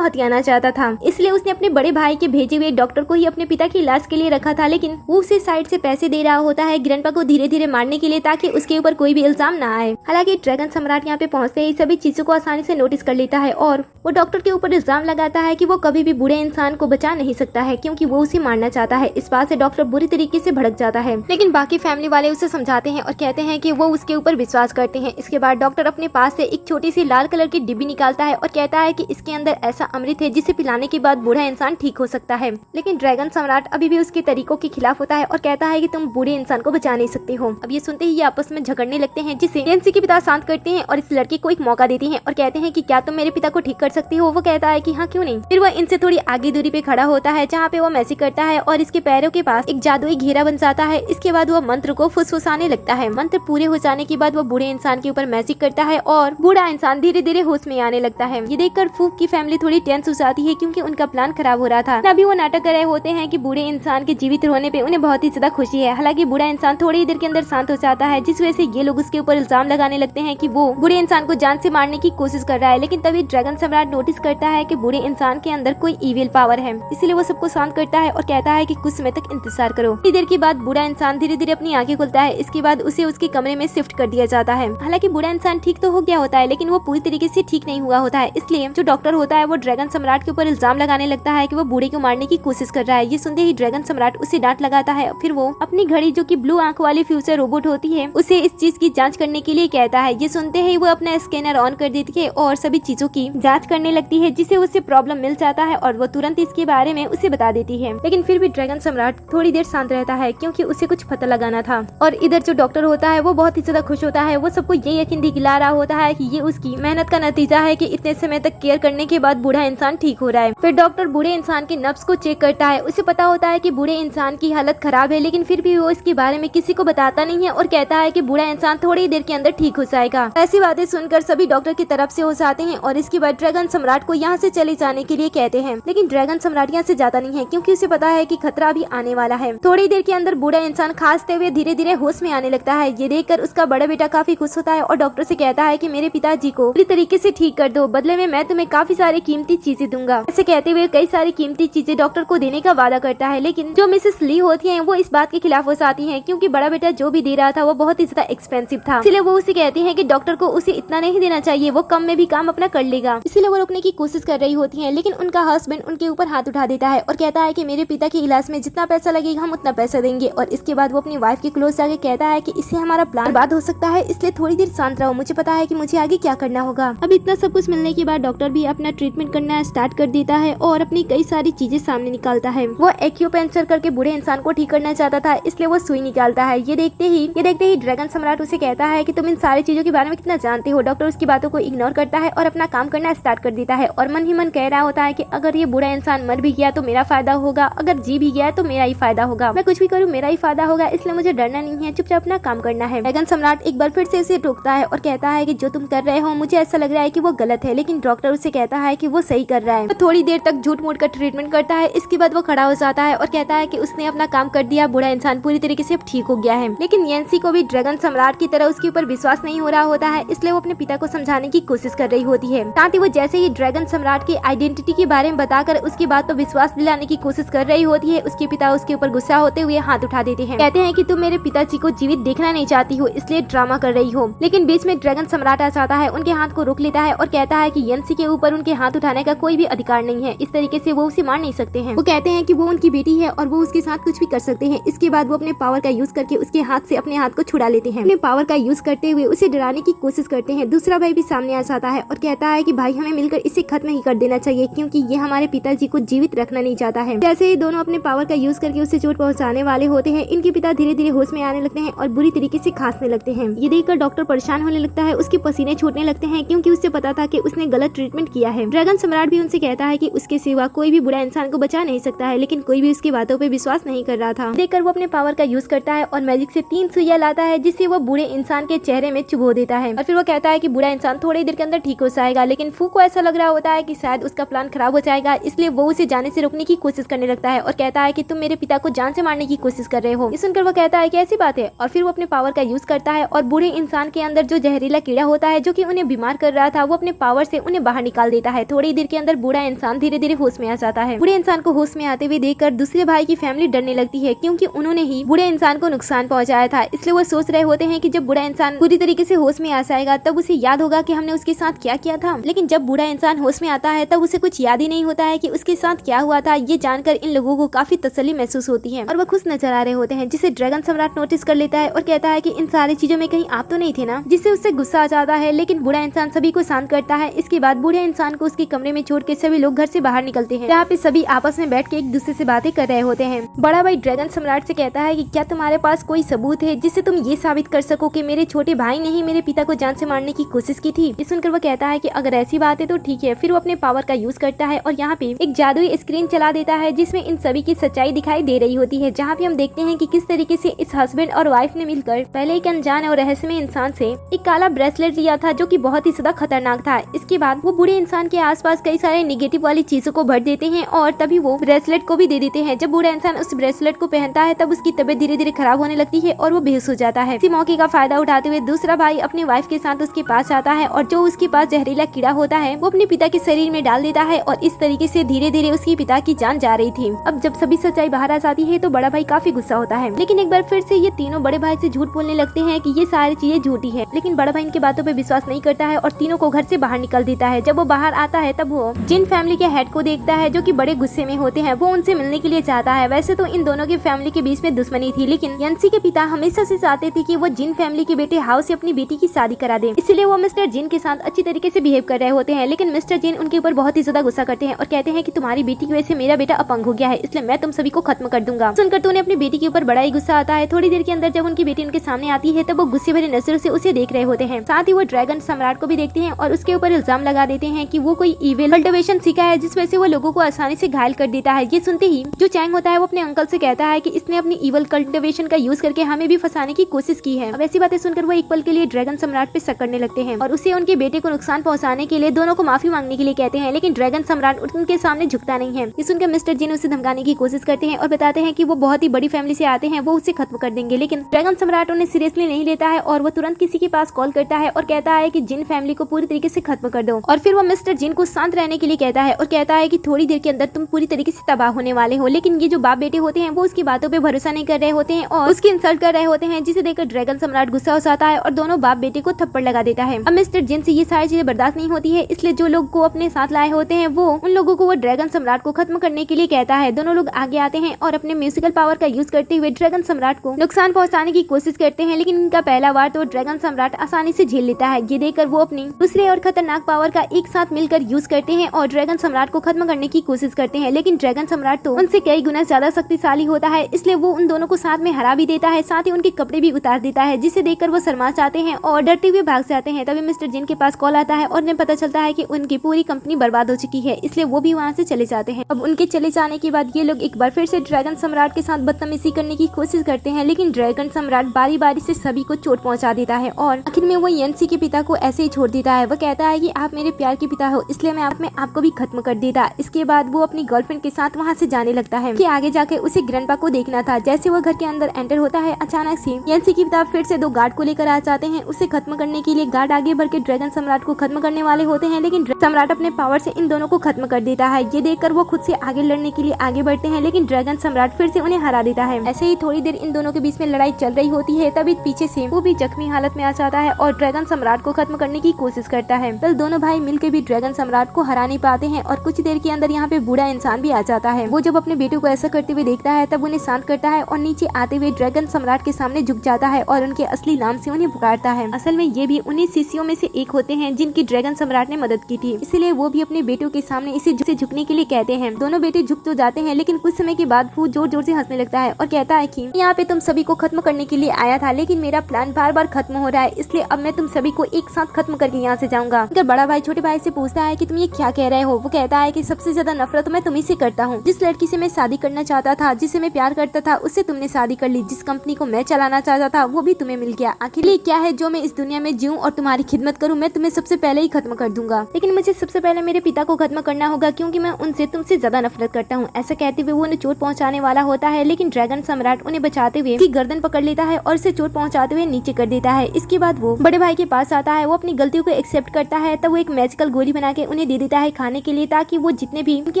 हथियाना चाहता था। इसलिए उसने अपने बड़े भाई के भेजे हुए डॉक्टर को ही अपने पिता की इलाज के लिए रखा था, लेकिन वो उसे साइड से पैसे दे रहा होता है ग्रैंडपा को धीरे धीरे मारने के लिए, ताकि उसके ऊपर कोई भी इल्जाम ना आए। हालांकि ड्रैगन सम्राट यहाँ पे पहुंचते ही सभी चीजों को आसानी से नोटिस कर लेता है और वो डॉक्टर के ऊपर इल्जाम लगाता है कि वो कभी भी बूढ़े इंसान को बचा नहीं सकता है, क्योंकि वो उसे मारना चाहता है। इस बात से डॉक्टर बुरी तरीके से भड़क जाता है, लेकिन बाकी फैमिली वाले उसे समझाते हैं और कहते हैं कि वो उसके ऊपर विश्वास करते हैं। इसके बाद डॉक्टर अपने पास से एक छोटी सी लाल कलर की डिब्बी निकालता है और कहता है कि इसके अंदर ऐसा अमृत है जिसे पिलाने के बाद बूढ़ा इंसान ठीक हो सकता है। लेकिन ड्रैगन सम्राट अभी भी उसके तरीकों के खिलाफ होता है और कहता है कि तुम बूढ़े इंसान को बचा नहीं सकते हो। अब ये सुनते ही ये आपस में झगड़ने लगते हैं, जिसे यंसी के पिता शांत करते हैं और इस लड़के को एक मौका देते हैं और कहते हैं कि क्या तुम मेरे पिता को ठीक कर सकती हो। वो कहता है कि हाँ क्यों नहीं। फिर वह इनसे थोड़ी आगे दूरी पे खड़ा होता है, जहाँ पे वो मैजिक करता है और इसके पैरों के पास एक जादुई घेरा बन जाता है। इसके बाद वो मंत्र को फुसफुसाने लगता है। मंत्र पूरे हो जाने के बाद वो बूढ़े इंसान के ऊपर मैजिक करता है और बूढ़ा इंसान धीरे धीरे होश में आने लगता है। ये देखकर फूक की फैमिली थोड़ी टेंस हो जाती है, क्योंकि उनका प्लान खराब हो रहा था। अभी वो नाटक कर रहे होते हैं कि बूढ़े इंसान के जीवित होने पे उन्हें बहुत ही ज्यादा खुशी है। हालांकि बूढ़ा इंसान थोड़ी देर के अंदर शांत हो जाता है, जिस वजह से ये लोग उसके ऊपर इल्जाम लगाने लगते हैं कि वो बूढ़े इंसान को जान से मारने की कोशिश कर रहा है। लेकिन तभी ड्रैगन सम्राट नोटिस करता है कि बूढ़े इंसान के अंदर कोई इविल पावर है, इसलिए वो सबको शांत करता है और कहता है कि कुछ समय तक इंतजार करो। थोड़ी देर के बाद बूढ़ा इंसान धीरे धीरे अपनी आंखें खुलता है। इसके बाद उसे उसके कमरे में शिफ्ट कर दिया जाता है। हालांकि बूढ़ा इंसान ठीक तो हो गया होता है, लेकिन वो पूरी तरीके से ठीक नहीं हुआ होता है। इसलिए जो डॉक्टर होता है वो ड्रैगन सम्राट के ऊपर इल्जाम लगाने लगता है कि वो बूढ़े को मारने की कोशिश कर रहा है। ये सुनते ही ड्रैगन सम्राट उसे डांट लगाता है। फिर वो अपनी घड़ी, जो कि ब्लू आंख वाली फ्यूचर रोबोट होती है, उसे इस चीज की जांच करने के लिए कहता है। ये सुनते ही वो अपना स्कैनर ऑन कर देती है और सभी चीजों की जांच करने लगती है, जिससे उसे प्रॉब्लम मिल जाता है और वो तुरंत इसके बारे में उसे बता देती है। लेकिन फिर भी ड्रैगन सम्राट थोड़ी देर शांत रहता है, क्योंकि उसे कुछ पता लगाना था। और इधर जो डॉक्टर होता है वो बहुत ही ज्यादा खुश होता है। वो सबको ये यकीन दिला रहा होता है कि ये उसकी मेहनत का नतीजा है कि इतने समय तक केयर करने के बाद बूढ़ा इंसान ठीक हो रहा है। फिर डॉक्टर बूढ़े इंसान के नब्ज को चेक करता है। उसे पता होता है कि बूढ़े इंसान की हालत खराब है, लेकिन फिर भी वो इसके बारे में किसी को बताता नहीं है और कहता है कि बूढ़ा इंसान थोड़ी देर के अंदर ठीक हो जाएगा। ऐसी बातें सुनकर सभी डॉक्टर की तरफ से हो जाते हैं और इसके बाद ड्रैगन सम्राट को यहाँ से चले जाने के लिए कहते हैं। लेकिन ड्रैगन सम्राट यहाँ से जाता नहीं है, क्योंकि उसे पता है कि खतरा भी आने वाला है। थोड़ी देर के अंदर बूढ़ा इंसान खांसते हुए धीरे धीरे होश में आने लगता है। ये देखकर उसका बड़ा बेटा काफी खुश होता है और डॉक्टर से कहता है कि मेरे पिताजी को पूरी तरीके से ठीक कर दो, बदले में मैं तुम्हें काफी सारी कीमती चीजें दूंगा। ऐसे कहते हुए कई सारी कीमती चीजें डॉक्टर को देने का वादा करता है। लेकिन जो मिसेस ली होती है वो इस बात के खिलाफ हो जाती है, क्योंकि बड़ा बेटा जो भी दे रहा था वो बहुत ही ज्यादा एक्सपेंसिव था। इसलिए वो उसे कहती है कि डॉक्टर को उसे इतना नहीं देना चाहिए, वो कम में भी काम अपना कर लेगा। इसलिए वो रोकने की कोशिश कर रही होती है, लेकिन उनका हस्बैंड उनके ऊपर हाथ उठा देता है और कहता है कि मेरे पिता के इलाज में जितना पैसा लगेगा हम उतना पैसा देंगे। और इसके बाद वो अपनी वाइफ के क्लोज जाके कहता है कि इससे हमारा प्लान बर्बाद हो सकता है, इसलिए थोड़ी देर शांत रहो, मुझे पता है कि मुझे आगे क्या करना होगा। अब इतना सब कुछ मिलने के बाद डॉक्टर भी अपना ट्रीटमेंट करना स्टार्ट कर देता है और अपनी कई सारी चीजें सामने निकालता है। वो एक्यूपेंचर करके बूढ़े इंसान को ठीक करना चाहता था, इसलिए वो सुई निकालता है। ये देखते ही ड्रैगन सम्राट उसे कहता है कि तुम इन सारी चीजों के बारे में कितना जानते हो। डॉक्टर उसकी बातों को इग्नोर करता है और अपना काम करना स्टार्ट कर देता है और मन ही मन कह रहा होता है कि अगर ये बूढ़ा इंसान मर भी गया तो मेरा फायदा होगा, अगर जी भी गया तो मेरा ही फायदा होगा, मैं कुछ भी करूँ मेरा ही फायदा होगा, इसलिए मुझे डरना नहीं है, चुपचाप अपना काम करना है। ड्रैगन सम्राट एक बार फिर से उसे टोकता है और कहता है कि जो तुम कर रहे हो मुझे ऐसा लग रहा है कि वो गलत है, लेकिन डॉक्टर उसे कहता है कि वो सही कर रहा है। तो थोड़ी देर तक झूठ मूठ का ट्रीटमेंट करता है। इसके बाद वो खड़ा हो जाता है और कहता है कि उसने अपना काम कर दिया, बूढ़ा इंसान पूरी तरीके से अब ठीक हो गया है। लेकिन यंसी को भी ड्रैगन सम्राट की तरह उसके ऊपर विश्वास नहीं हो रहा होता है, इसलिए वो अपने पिता को समझाने की कोशिश कर रही होती है। साथ ही वो जैसे ही ड्रैगन सम्राट की आइडेंटिटी के बारे में बताकर उसकी बात पर विश्वास दिलाने की कोशिश कर रही होती है, उसके पिता उसके ऊपर गुस्सा होते हुए हाथ उठा देते हैं। कहते हैं कि तुम मेरे पिताजी को जीवित देखना नहीं चाहती हो, इसलिए ड्रामा कर रही हो। लेकिन बीच में ड्रैगन सम्राट आ जाता है, उनके हाथ को रोक लेता है और कहता है कि यंसी के ऊपर उनके हाथ उठाने का कोई भी अधिकार नहीं है, इस तरीके से वो उसे मार नहीं सकते हैं। वो कहते हैं कि वो उनकी बेटी है और वो उसके साथ कुछ भी कर सकते हैं। इसके बाद वो अपने पावर का यूज करके उसके हाथ से अपने हाथ को छुड़ा लेते हैं। अपने पावर का यूज करते हुए उसे डराने की कोशिश करते हैं। दूसरा भाई भी सामने आ जाता है और कहता है कि भाई हमें मिलकर इसे खत्म ही कर देना चाहिए, क्योंकि ये हमारे पिताजी को जीवित रखना नहीं चाहता है। जैसे ही दोनों अपने पावर का यूज करके उसे चोट पहुंचाने वाले होते हैं, इनके पिता धीरे धीरे होश में आने लगते हैं और बुरी तरीके से खांसने लगते हैं। ये देखकर डॉक्टर परेशान होने लगता है, उसके पसीने छूटने लगते हैं क्योंकि उसे पता था कि उसने गलत ट्रीटमेंट किया है। ड्रैगन सम्राट भी उनसे कहता है कि उसके सिवा कोई भी बुरा इंसान को बचा नहीं सकता है, लेकिन कोई भी उसकी बातों पे विश्वास नहीं कर रहा था। देखकर वो अपने पावर का यूज करता है और मैजिक से 3 सुइयां लाता है, जिससे वो बुरे इंसान के चेहरे में चुभो देता है और फिर वो कहता है कि बुरा इंसान थोड़ी देर के अंदर ठीक हो जाएगा। लेकिन फू को ऐसा लग रहा होता है कि शायद उसका प्लान खराब हो जाएगा, इसलिए वो उसे जाने से रोकने की कोशिश करने लगता है और कहता है कि तुम मेरे पिता को जान से मारने की कोशिश कर रहे हो। ये सुनकर वो कहता है कि ऐसी बात है, और फिर वो अपने पावर का यूज करता है और बुरे इंसान के अंदर जो जहरीला कीड़ा होता है जो कि उन्हें बीमार कर रहा था, वो अपने पावर से उन्हें बाहर निकाल देता है। थोड़ी देर के अंदर बुरा इंसान धीरे धीरे होश में आ जाता है। बुरे इंसान को होश में आते हुए देखकर दूसरे भाई की फैमिली डरने लगती है, क्योंकि उन्होंने ही बुरे इंसान को नुकसान पहुंचाया था। इसलिए वो सोच रहे होते हैं कि जब बुरा इंसान पूरी तरीके से होश में आ जाएगा तब उसे याद होगा कि हमने उसके साथ क्या किया था। लेकिन जब बुरा इंसान होश में आता है तब उसे कुछ याद ही नहीं होता है कि उसके साथ क्या हुआ था। ये जानकर इन लोगों को काफी तसल्ली महसूस होती है और वो खुश नजर आ रहे होते हैं, जिसे ड्रैगन सम्राट नोटिस कर लेता है और कहता है कि इन सारी चीजों में कहीं आप तो नहीं थे ना, जिससे उससे गुस्सा आ जाता है। लेकिन बुरा इंसान सभी को शांत करता है। इसके बाद बुरे इंसान को उसके कमरे में छोड़ के सभी लोग घर से बाहर निकलते हैं, जहाँ पे सभी आपस में बैठ के एक दूसरे से बातें कर रहे होते हैं। बड़ा भाई ड्रैगन सम्राट से कहता है कि क्या तुम्हारे पास कोई सबूत है जिससे तुम ये साबित कर सको कि मेरे छोटे भाई ने ही मेरे पिता को जान से मारने की कोशिश की थी। ये सुनकर वो कहता है कि अगर ऐसी बात है तो ठीक है। फिर वो अपने पावर का यूज करता है और यहाँ पे एक जादुई स्क्रीन चला देता है, जिसमें इन सभी की सच्चाई दिखाई दे रही होती है, जहाँ पे हम देखते हैं कि किस तरीके से इस हस्बैंड और वाइफ ने मिलकर पहले एक अनजान और रहस्यमय इंसान से एक काला ब्रेसलेट लिया था, जो कि बहुत ही ज्यादा खतरनाक था। इसके बाद वो बुरे इंसान के आसपास कई सारे निगेटिव वाली चीजों को भर देते हैं और तभी वो ब्रेसलेट को भी दे देते हैं। जब बुरा इंसान उस ब्रेसलेट को पहनता है तब उसकी तबीयत धीरे धीरे खराब होने लगती है और वो बेहोश हो जाता है। इसी मौके का फायदा उठाते हुए दूसरा भाई अपनी वाइफ के साथ उसके पास आता है और जो उसके पास जहरीला कीड़ा होता है वो अपने पिता के शरीर में डाल देता है और इस तरीके से धीरे धीरे उसके पिता की जान जा रही थी। अब जब सभी सच्चाई बाहर आ जाती है तो बड़ा भाई काफी गुस्सा होता है, लेकिन एक बार फिर से ये तीनों बड़े भाई से झूठ बोलने लगते हैं कि ये सारी चीजें झूठी है। लेकिन बड़ा भाई इनकी बातों पे विश्वास नहीं करता है और तीनों को घर से बाहर निकल देता है। जब वो बाहर आता है तब वो जिन फैमिली के हेड को देखता है, जो कि बड़े गुस्से में होते हैं। वो उनसे मिलने के लिए चाहता है। वैसे तो इन दोनों की फैमिली के बीच में दुश्मनी थी, लेकिन यंसी के पिता हमेशा से चाहते थे कि वो जिन फैमिली के बेटे हाउ से अपनी बेटी की शादी करा दे, इसलिए वो मिस्टर जिन के साथ अच्छी तरीके से बिहेव कर रहे होते हैं। लेकिन मिस्टर जिन उनके ऊपर बहुत ही ज्यादा गुस्सा करते हैं और कहते हैं कि तुम्हारी बेटी की वजह से मेरा बेटा अपंग हो गया है, इसलिए मैं तुम सभी को खत्म कर दूंगा। सुनकर तो उन्हें अपनी बेटी के ऊपर बड़ा ही गुस्सा आता है। थोड़ी देर के अंदर जब उनकी बेटी उनके सामने आती है तब वो गुस्से भरे नजरों से उसे देख रहे होते हैं। साथ ही वो ड्रैगन सम्राट को भी देखते हैं और उसके ऊपर इल्जाम लगा देते हैं कि वो कोई इविल कल्टिवेशन सीखा है, जिस वजह से वो लोगों को आसानी से घायल कर देता है। ये सुनते ही जो चैंग होता है वो अपने अंकल से कहता है कि इसने अपनी इविल कल्टिवेशन का यूज करके हमें भी फंसाने की कोशिश की है। अब ऐसी बातें सुनकर वो एक पल के लिए ड्रैगन सम्राट पे शक करने लगते हैं और उसे उनके बेटे को नुकसान पहुंचाने के लिए दोनों को माफी मांगने के लिए कहते हैं। लेकिन ड्रैगन सम्राट उनके सामने झुकता नहीं है। ये सुनकर मिस्टर जिन उसे धमकाने की कोशिश करते हैं और बताते हैं कि वो बहुत ही बड़ी फैमिली से आते हैं, वो उसे खत्म कर देंगे। लेकिन ड्रैगन सम्राट उन्हें सीरियसली नहीं लेता है और वो तुरंत किसी के पास कॉल करता है और कहता है कि जिन फैमिली को पूरी तरीके से खत्म कर दो। और फिर वो मिस्टर जिन को शांत रहने के लिए कहता है और कहता है कि थोड़ी देर के अंदर तुम पूरी तरीके से तबाह होने वाले हो। लेकिन ये जो बाप बेटे होते हैं वो उसकी बातों पे भरोसा नहीं कर रहे होते हैं और उसकी इंसल्ट कर रहे होते हैं, जिसे देखकर ड्रैगन सम्राट गुस्सा हो जाता है और दोनों बाप बेटे को थप्पड़ लगा देता है। अब मिस्टर जिन से ये सारी चीजें बर्दाश्त नहीं होती है, इसलिए जो लोग को अपने साथ लाए होते हैं वो उन लोगों को वो ड्रैगन सम्राट को खत्म करने के लिए कहता है। दोनों लोग आगे आते हैं और अपने म्यूजिकल पावर का यूज करते हुए ड्रैगन सम्राट को नुकसान पहुंचाने की कोशिश करते हैं। लेकिन इनका पहला वार तो ड्रैगन सम्राट आसानी से झेल लेता है। ये देखकर वो अपनी दूसरे और खतरनाक पावर का एक साथ मिलकर यूज करते हैं और ड्रैगन सम्राट को खत्म करने की कोशिश करते हैं। लेकिन ड्रैगन सम्राट तो उनसे कई गुना ज्यादा शक्तिशाली होता है, इसलिए वो उन दोनों को साथ में हरा भी देता है, साथ ही उनके कपड़े भी उतार देता है, जिसे देखकर वो शर्मा जाते हैं और डरते हुए भाग जाते हैं। तभी मिस्टर जिन के पास कॉल आता है और उन्हें पता चलता है कि उनकी पूरी कंपनी बर्बाद हो चुकी है, इसलिए वो भी वहाँ से चले जाते हैं। अब उनके चले जाने के बाद ये लोग एक बार फिर से ड्रैगन सम्राट के साथ बदतमीजी करने की कोशिश करते हैं, लेकिन ड्रैगन सम्राट बारी बारी से सभी को चोट पहुंचा देता है और आखिर में वो यंसी के पिता को ऐसे ही छोड़ देता है। वो कहता है कि आप मेरे प्यार के पिता हो, इसलिए मैं आपको भी खत्म कर देता। इसके बाद वो अपनी गर्लफ्रेंड के साथ वहाँ से जाने लगता है कि आगे जाके उसे ग्रैंडपा को देखना था। जैसे वो घर के अंदर एंटर होता है, अचानक से यंसी के पिता फिर से 2 गार्ड को लेकर आ जाते हैं उसे खत्म करने के लिए। गार्ड आगे बढ़ के ड्रैगन सम्राट को खत्म करने वाले होते हैं, लेकिन सम्राट अपने पावर से इन दोनों को खत्म कर देता है। ये देखकर वो खुद से आगे लड़ने के लिए आगे बढ़ते हैं, लेकिन ड्रैगन सम्राट फिर से उन्हें हरा देता है। ऐसे ही थोड़ी देर इन दोनों के बीच में लड़ाई चल रही होती है, तभी पीछे से वो भी जख्मी हालत में आ जाता है और ड्रैगन सम्राट को खत्म करने की कोशिश करता है। कल दोनों भाई मिलकर भी ड्रैगन सम्राट को हरा नहीं पाते हैं और कुछ देर के अंदर यहाँ पे बूढ़ा इंसान भी आ जाता है। वो जब अपने बेटे को ऐसा करते हुए देखता है तब उन्हें शांत करता है और नीचे आते हुए ड्रैगन सम्राट के सामने झुक जाता है और उनके असली नाम से उन्हें पुकारता है। असल में ये भी उन्हीं शिष्यों में से एक होते हैं जिनकी ड्रैगन सम्राट ने मदद की थी, इसलिए वो भी अपने बेटों के सामने इसे झुकने के लिए कहते हैं। दोनों बेटे झुक रुक तो जाते हैं, लेकिन कुछ समय के बाद वो जोर जोर से हंसने लगता है और कहता है कि यहाँ पे तुम सभी को खत्म करने के लिए आया था, लेकिन मेरा प्लान बार बार खत्म हो रहा है, इसलिए अब मैं तुम सभी को एक साथ खत्म करके यहाँ से जाऊंगा। अगर बड़ा भाई छोटे भाई से पूछता है कि तुम ये क्या कह रहे हो, वो कहता है कि सबसे ज्यादा नफरत मैं तुम्ही से करता हूँ। जिस लड़की से मैं शादी करना चाहता था, जिसे मैं प्यार करता था, उससे तुमने शादी कर ली। जिस कंपनी को मैं चलाना चाहता था वो भी तुम्हें मिल गया। आखिर ये क्या है जो मैं इस दुनिया में जीऊं और तुम्हारी खिदमत करूं? मैं तुम्हें सबसे पहले ही खत्म कर दूंगा, लेकिन मुझे सबसे पहले मेरे पिता को खत्म करना होगा, क्योंकि मैं उनसे तुमसे ज्यादा नफरत करता हूँ। ऐसा कहते हुए वो उन्हें चोट पहुँचाने वाला होता है, लेकिन ड्रैगन सम्राट उन्हें बचाते हुए उसकी गर्दन पकड़ लेता है और उसे चोट पहुँचाते हुए नीचे कर देता है। इसके बाद वो बड़े भाई के पास आता है, वो अपनी गलतियों को एक्सेप्ट करता है। तब वो एक मैजिकल गोली बना के उन्हें दे देता है खाने के लिए, ताकि वो जितने भी उनके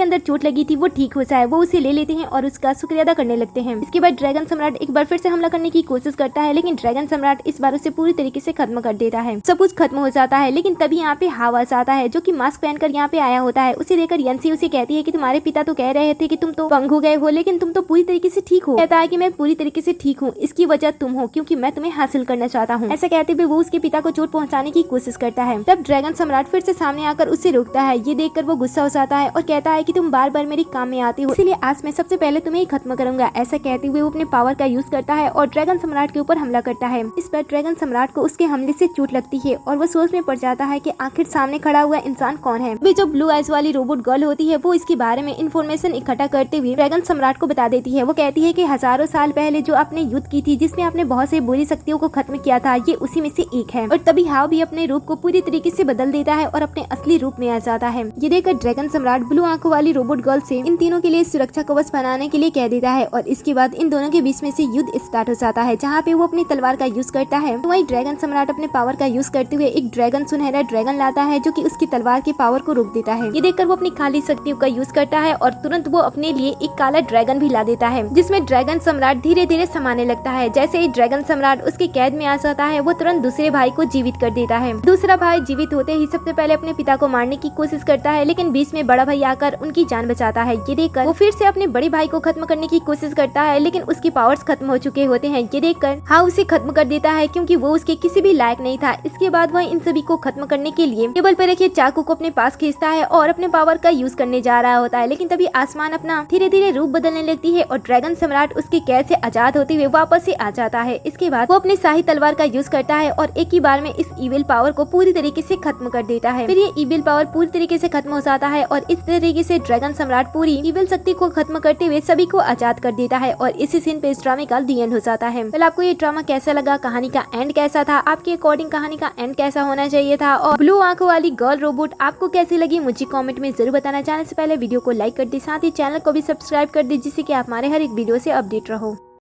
अंदर चोट लगी थी वो ठीक हो जाए। वो उसे ले लेते हैं और उसका शुक्रिया अदा करने लगते हैं। इसके बाद ड्रैगन सम्राट एक बार फिर से हमला करने की कोशिश करता है, लेकिन ड्रैगन सम्राट इस बार उसे पूरी तरीके से खत्म कर देता है। सब कुछ खत्म हो जाता है, लेकिन तभी यहाँ पे हावास आता है, जो कि मास्क पहनकर यहाँ पे आया होता है। उसे देखकर यंसी उसे कहती है कि तुम्हारे पिता तो कह रहे थे कि तुम तो पंग हो गए हो, लेकिन तुम तो पूरी तरीके से ठीक हो। कहता है कि मैं पूरी तरीके से ठीक हूँ, इसकी वजह तुम हो, क्योंकि मैं तुम्हें हासिल करना चाहता हूँ। ऐसा कहते हुए वो उसके पिता को चोट पहुँचाने की कोशिश करता है। तब ड्रैगन सम्राट फिर से सामने आकर उसे रोकता है। ये देखकर वो गुस्सा हो जाता है और कहता है कि तुम बार बार मेरे काम में आती हो, इसलिए आज मैं सबसे पहले तुम्हें ही खत्म करूंगा। ऐसा कहते हुए वो अपने पावर का यूज करता है और ड्रैगन सम्राट के ऊपर हमला करता है। इस पर ड्रैगन सम्राट को उसके हमले से चोट लगती है और वो सोच में पड़ जाता है कि आखिर सामने खड़ा हुआ इंसान कौन है। वे जो ब्लू आइज वाली रोबोट गर्ल होती है वो इसके बारे में इंफॉर्मेशन इकट्ठा करते हुए ड्रैगन सम्राट को बता देती है। वो कहती है कि हजारों साल पहले जो आपने युद्ध की थी, जिसमें आपने बहुत से बुरी शक्तियों को खत्म किया था, ये उसी में से एक है। और तभी हाव भी अपने रूप को पूरी तरीके से बदल देता है और अपने असली रूप में आ जाता है। ये देखकर ड्रैगन सम्राट ब्लू आंखों वाली रोबोट गर्ल से इन तीनों के लिए सुरक्षा कवच बनाने के लिए कह देता है और इसके बाद इन दोनों के बीच में से युद्ध स्टार्ट हो जाता है, जहाँ पे वो अपनी तलवार का यूज करता है। तो वही ड्रैगन सम्राट अपने पावर का यूज करते हुए एक ड्रैगन सुनहरा ड्रैगन लाता है, जो कि उसकी तलवार के पावर को रोक देता है। ये देखकर वो अपनी खाली शक्तियों का यूज करता है और तुरंत वो अपने लिए एक काला ड्रैगन भी ला देता है, जिसमें ड्रैगन सम्राट धीरे धीरे समाने लगता है। जैसे ही ड्रैगन सम्राट उसके कैद में आ जाता है, वो तुरंत दूसरे भाई को जीवित कर देता है। दूसरा भाई जीवित होते ही सबसे पहले अपने पिता को मारने की कोशिश करता है, लेकिन बीच में बड़ा भाई आकर उनकी जान बचाता है। ये देखकर वो फिर से अपने बड़े भाई को खत्म करने की कोशिश करता है, लेकिन उसकी पावर्स खत्म हो चुके होते हैं। ये देखकर हाउ उसे खत्म कर देता है, क्योंकि वो उसके किसी भी लायक नहीं था। इसके बाद वह इन सभी को खत्म करने के लिए टेबल पर रखे चाकू को अपने पास खींचता है और अपने पावर का यूज करने जा रहा होता है, लेकिन तभी आसमान अपना धीरे धीरे रूप बदलने लगती है और ड्रैगन सम्राट उसके कैद से आजाद होते हुए वापस से आ जाता है। इसके बाद वो अपनी शाही तलवार का यूज करता है और एक ही बार में इस इविल पावर को पूरी तरीके से खत्म कर देता है। फिर ये इविल पावर पूरी तरीके से खत्म हो जाता है और इस तरीके से ड्रैगन सम्राट पूरी इविल शक्ति को खत्म करते हुए सभी को आजाद कर देता है और इसी सीन पे इस ड्रामे का दी एंड हो जाता है। तो आपको ये ड्रामा कैसा लगा, कहानी का एंड कैसा था, आपके अकॉर्डिंग कहानी का एंड कैसा होना चाहिए था, और ब्लू आंखों वाली गर्ल रोबोट आपको कैसी लगी मुझे कमेंट में जरूर बताना। जाने से पहले वीडियो को लाइक कर दी, साथ ही चैनल को भी सब्सक्राइब कर दी, जिससे कि आप हमारे हर एक वीडियो से अपडेट रहो।